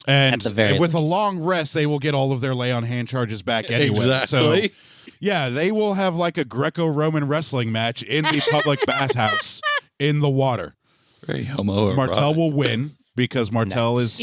And At the very with a least. long rest, they will get all of their lay on hand charges back anyway. Exactly. So, yeah, they will have like a Greco-Roman wrestling match in the public bathhouse in the water. Very homoerotic. Martel will win because Martel is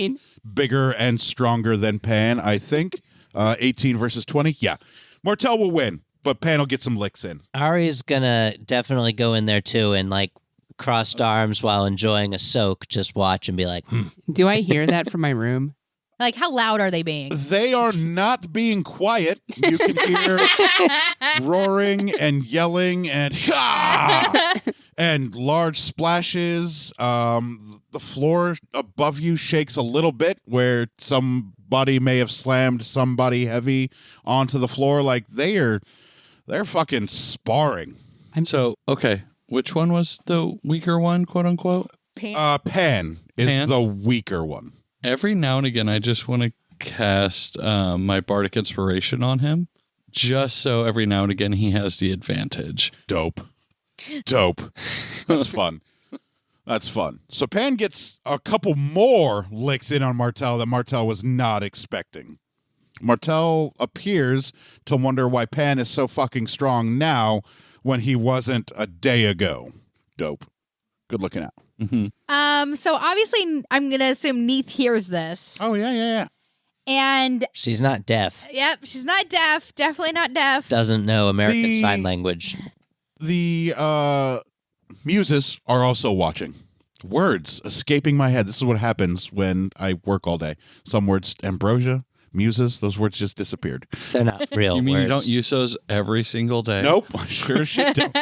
bigger and stronger than Pan, I think. 18 versus 20. Yeah. Martel will win, but Pan will get some licks in. Ari's gonna definitely go in there too and like crossed arms while enjoying a soak, just watch and be like, Do I hear that from my room? Like, how loud are they being? They are not being quiet. You can hear roaring and yelling and and large splashes. The floor above you shakes a little bit where somebody may have slammed somebody heavy onto the floor. Like they're fucking sparring. So, okay. Which one was the weaker one, quote unquote? Pan is Pan? the weaker one. Every now and again, I just want to cast my Bardic Inspiration on him, just so every now and again he has the advantage. Dope. That's fun. That's fun. So Pan gets a couple more licks in on Martel that Martel was not expecting. Martel appears to wonder why Pan is so fucking strong now when he wasn't a day ago. Dope. Good looking out. Mm-hmm. So obviously I'm going to assume Neith hears this. Oh, yeah. And she's not deaf, yep, she's not deaf. Definitely not deaf. doesn't know American Sign Language. The muses are also watching. Words escaping my head. This is what happens when I work all day. Some words, ambrosia, muses, those words just disappeared. They're not real You mean words. you don't use those every single day? Nope, sure as shit don't.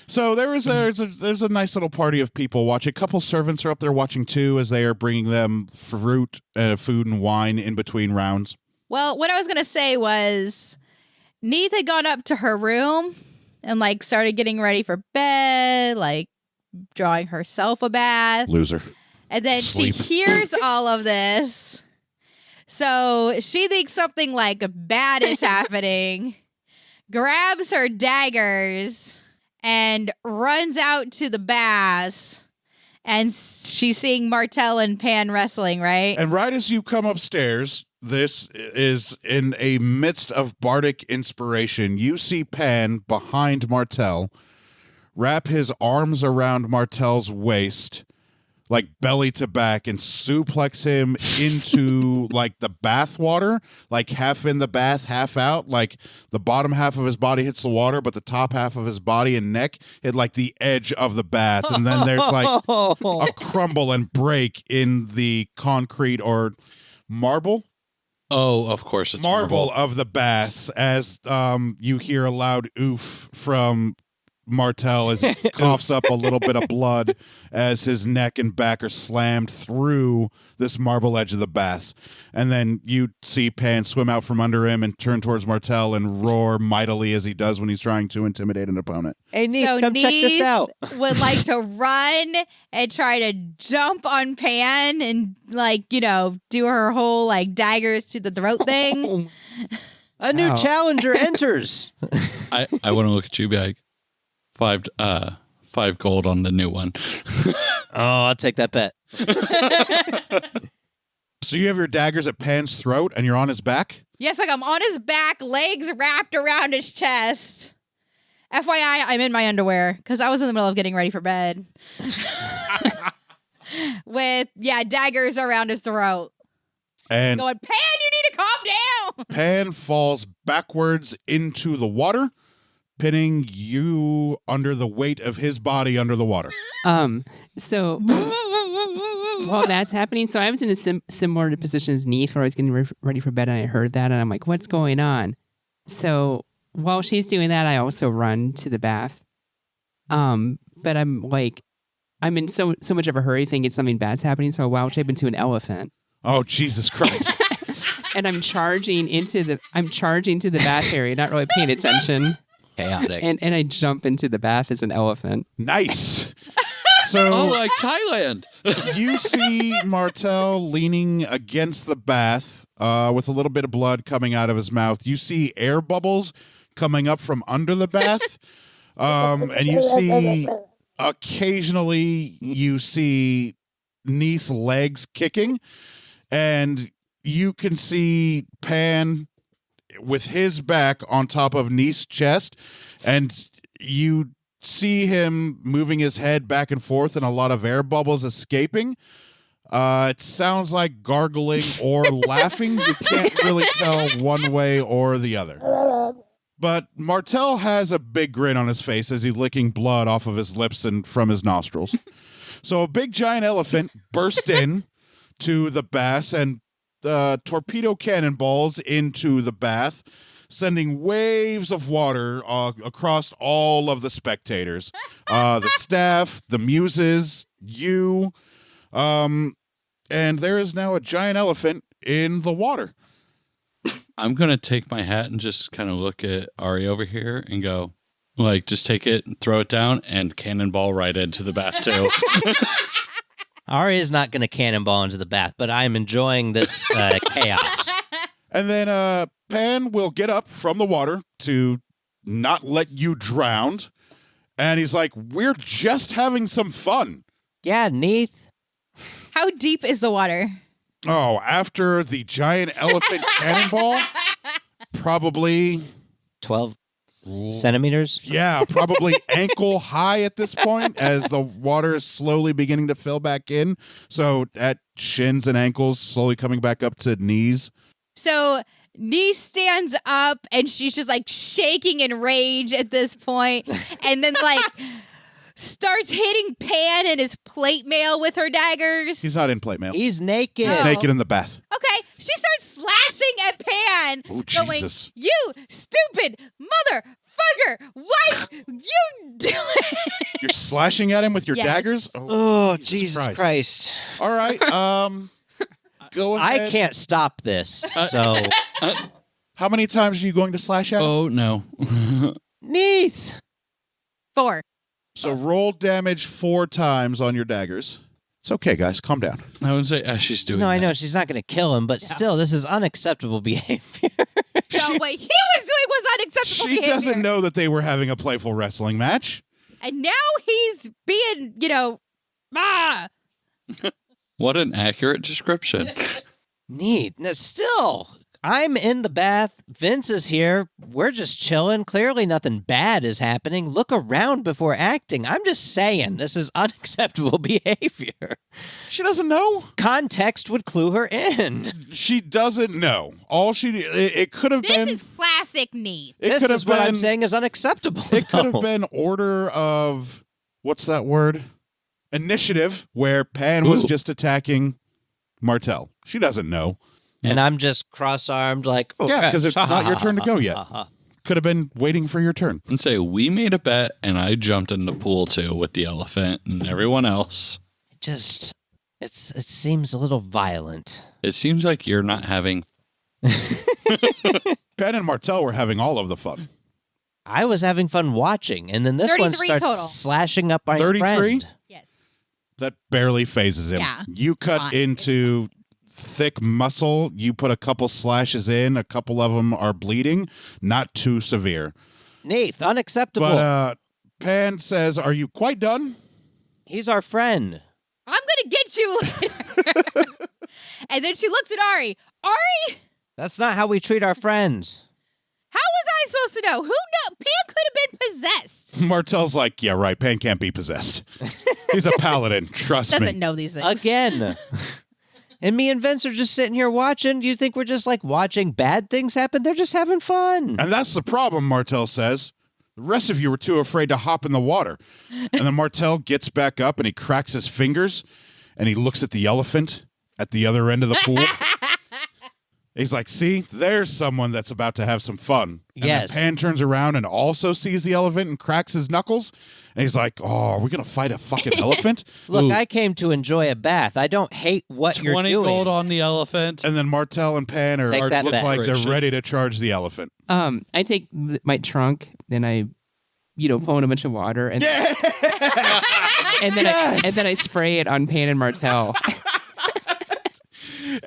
So there's a nice little party of people watching. A couple servants are up there watching too as they are bringing them fruit, food, and wine in between rounds. Well, what I was going to say was Neith had gone up to her room and like started getting ready for bed, like drawing herself a bath. Loser. And then Sleep. she hears all of this. So she thinks something like bad is happening, grabs her daggers, and runs out to the baths. And she's seeing Martel and Pan wrestling, right? And right as you come upstairs, this is in a midst of bardic inspiration. You see Pan behind Martel wrap his arms around Martel's waist, like belly to back, and suplex him into like the bath water, like half in the bath, half out. Like the bottom half of his body hits the water, but the top half of his body and neck hit like the edge of the bath. And then there's like a crumble and break in the concrete or marble. Oh, of course it's Marble of the baths as you hear a loud oof from Martel as he coughs up a little bit of blood as his neck and back are slammed through this marble edge of the baths. And then you see Pan swim out from under him and turn towards Martel and roar mightily as he does when he's trying to intimidate an opponent. Hey, Neith, So come check this Neith out. would like to run and try to jump on Pan and like, do her whole like daggers to the throat thing. A new Wow. challenger enters. I want to look at you, be like, 5 gold on the new one. Oh, I'll take that bet. So you have your daggers at Pan's throat and you're on his back? Yes, like I'm on his back, legs wrapped around his chest. FYI, I'm in my underwear because I was in the middle of getting ready for bed. With, daggers around his throat. And Going, Pan, you need to calm down. Pan falls backwards into the water, pinning you under the weight of his body under the water. So while that's happening, so I was in a similar position as Neith where I was getting ready for bed and I heard that and I'm like, what's going on? So while she's doing that, I also run to the bath. But I'm in so much of a hurry thinking something bad's happening, so I wild shape into an elephant. Oh, Jesus Christ. And I'm charging to the bath area, not really paying attention. Chaotic. And I jump into the bath as an elephant. Nice. So Oh, like Thailand. you see Martel leaning against the bath with a little bit of blood coming out of his mouth. You see air bubbles coming up from under the bath. And you see occasionally you see Neith's legs kicking. And you can see Pan with his back on top of Neith's chest. And you see him moving his head back and forth and a lot of air bubbles escaping. It sounds like gargling or laughing. You can't really tell one way or the other. But Martel has a big grin on his face as he's licking blood off of his lips and from his nostrils. So a big giant elephant burst in to the bass and torpedo cannonballs into the bath, sending waves of water across all of the spectators. The staff, the muses, you... and there is now a giant elephant in the water. I'm going to take my hat and just kind of look at Ari over here and go, like, just take it and throw it down and cannonball right into the bath, too. Ari is not going to cannonball into the bath, but I'm enjoying this chaos. And then Pan will get up from the water to not let you drown. And he's like, we're just having some fun. Yeah, Neath. How deep is the water? Oh, after the giant elephant cannonball, probably 12 centimeters. Yeah, probably ankle high at this point as the water is slowly beginning to fill back in. So at shins and ankles, slowly coming back up to knees. So Nee stands up and she's just like shaking in rage at this point, and then like starts hitting Pan in his plate mail with her daggers. He's not in plate mail. He's naked. Oh. Naked in the bath. Okay, she starts slashing at Pan, Oh, going, Jesus. "You stupid motherfucker! What you doing?" You're slashing at him with your Yes. daggers? Oh, Jesus Christ. All right. Go ahead. I can't stop this. So, How many times are you going to slash at him? Oh, no. Neath. 4. So roll damage 4 times on your daggers. It's okay, guys. Calm down. I would say Ashley's doing No, I that. know she's not going to kill him, but still, this is unacceptable behavior. No, what he was doing was unacceptable She behavior. doesn't know that they were having a playful wrestling match. And now he's being, What an accurate description. Neat. No, still, I'm in the bath. Vince is here. We're just chilling. Clearly, nothing bad is happening. Look around before acting. I'm just saying, this is unacceptable behavior. She doesn't know. Context would clue her in. She doesn't know. All it could have This been. is classic Neat. It This could is have what I'm been. saying is unacceptable. It could have though. been order of what's that word? Initiative, where Pan was Ooh. just attacking Martel. She doesn't know. And I'm just cross-armed like, oh, Yeah, because it's not your turn to go yet. Could have been waiting for your turn. And say, we made a bet and I jumped in the pool too with the elephant and everyone else. Just, it seems a little violent. It seems like you're not having... Pan and Martel were having all of the fun. I was having fun watching, and then this one 33 starts total. slashing up my 33? friend. Yes. That barely phases him. Yeah, You cut fine. into thick muscle. You put a couple slashes in. A couple of them are bleeding. Not too severe. Neath, unacceptable. But Pan says, "Are you quite done?" He's our friend. I'm going to get you later. And then she looks at Ari. Ari, That's not how we treat our friends. how was I supposed to know? Who know? Pan could have been possessed. Martel's like, "Yeah, right. Pan can't be possessed. He's a paladin. Trust Doesn't me." know these things. Again. And me and Vince are just sitting here watching. Do you think we're just like watching bad things happen? They're just having fun. And that's the problem, Martel says. The rest of you were too afraid to hop in the water. And then Martel gets back up and he cracks his fingers and he looks at the elephant at the other end of the pool. He's like, "See, there's someone that's about to have some fun." And Yes. then Pan turns around and also sees the elephant and cracks his knuckles. And he's like, "Oh, are we going to fight a fucking elephant?" Look, Ooh. I came to enjoy a bath. I don't hate what you're 20 doing. gold on the elephant. And then Martel and Pan Take are that look back. like they're Richard. ready to charge the elephant. I take my trunk, then I, pour in a bunch of water, and and then I spray it on Pan and Martel.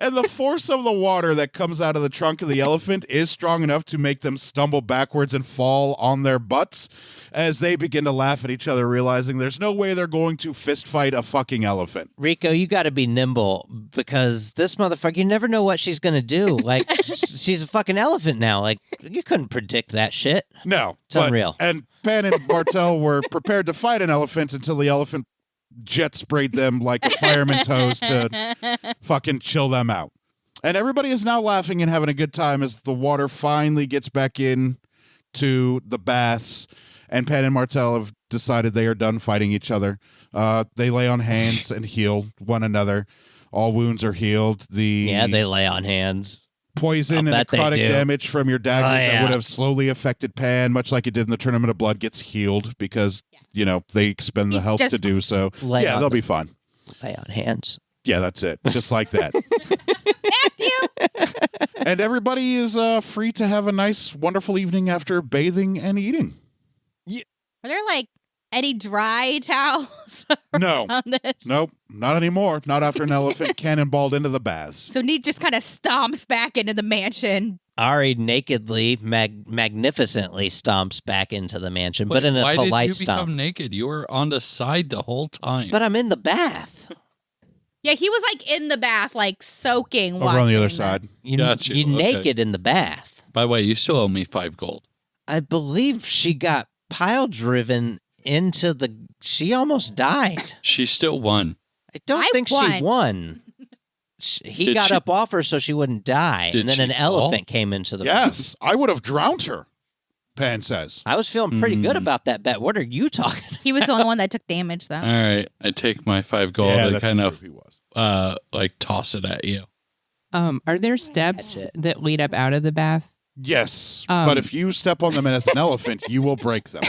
And the force of the water that comes out of the trunk of the elephant is strong enough to make them stumble backwards and fall on their butts as they begin to laugh at each other, realizing there's no way they're going to fist fight a fucking elephant. Rico, you got to be nimble because this motherfucker, you never know what she's going to do. Like, she's a fucking elephant now. Like, you couldn't predict that shit. No. It's unreal. And Pan and Martel were prepared to fight an elephant until the elephant jet sprayed them like a fireman's hose to fucking chill them out. And everybody is now laughing and having a good time as the water finally gets back in to the baths. And Pan and Martel have decided they are done fighting each other. They lay on hands and heal one another. All wounds are healed. Yeah, they lay on hands. Poison and I'll bet they necrotic do. damage from your daggers that yeah. would have slowly affected Pan, much like it did in the Tournament of Blood, gets healed because, they expend the He's health just to do so. Lay Yeah, on they'll them. be fine. Lay on hands. Yeah, that's it. Just like that. And everybody is free to have a nice, wonderful evening after bathing and eating. Are there like any dry towels No. on this? Nope, not anymore. Not after an elephant cannonballed into the baths. So Neat just kind of stomps back into the mansion. Ari nakedly, magnificently stomps back into the mansion, but in a Why polite did you become stomp. naked? You were on the side the whole time. But I'm in the bath. Yeah, he was like in the bath, like soaking. Over on the other watching side. You're Got you. Okay. naked in the bath. By the way, you still owe me 5 gold. I believe she got pile driven into the. She almost died. She still won. I don't I think won. she won. He Did got she- up off her so she wouldn't die, Did and then she an fall? elephant came into the. Yes, I would have drowned her, Pan says. I was feeling pretty good Mm. about that bet. What are you talking? He was the only one that took damage, though. All right. I take my 5 gold Yeah, and that's kind true of if he was. toss it at you. Are there steps that lead up out of the bath? Yes, Um, but if you step on them as an elephant, you will break them.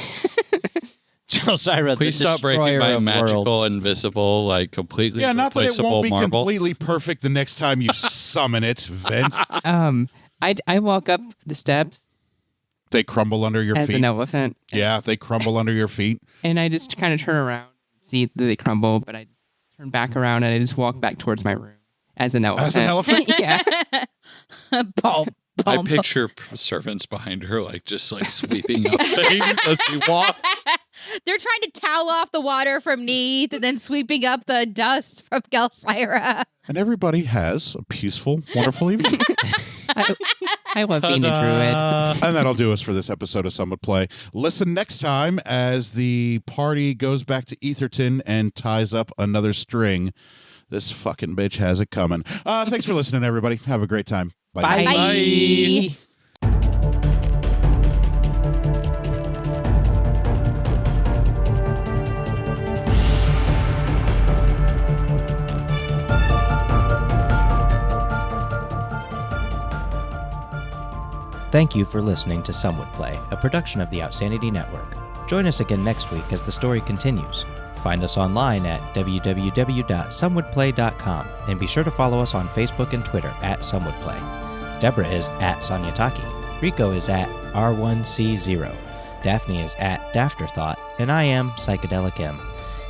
Jelsira, Please the stop breaking destroyer my of magical, worlds. invisible, like completely Yeah, not that it replaceable won't be marble. completely perfect the next time you summon it, Vent. I walk up the steps They crumble under your as feet. an elephant, Yeah, they crumble under your feet. and I just kind of turn around, see that they crumble, but I turn back around and I just walk back towards my room as an elephant. As an elephant? Yeah. Boom, I boom, picture servants behind her, like just like sweeping up things as she walks. They're trying to towel off the water from Neath and then sweeping up the dust from Gelsira. And everybody has a peaceful, wonderful evening. I love being a druid. And that'll do us for this episode of Some Would Play. Listen next time as the party goes back to Etherton and ties up another string. This fucking bitch has it coming. Thanks for listening, everybody. Have a great time. Bye. Bye. Thank you for listening to Some Would Play, a production of the Outsanity Network. Join us again next week as the story continues. Find us online at www.somewouldplay.com and be sure to follow us on Facebook and Twitter at SomeWouldPlay. Deborah is at Sonyataki. Rico is at R1C0. Daphne is at Dafterthought, and I am Psychedelic M.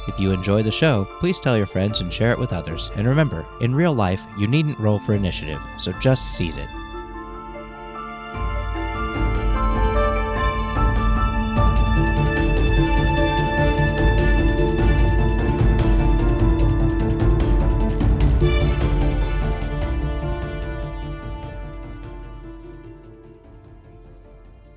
If you enjoy the show, please tell your friends and share it with others. And remember, in real life, you needn't roll for initiative, so just seize it.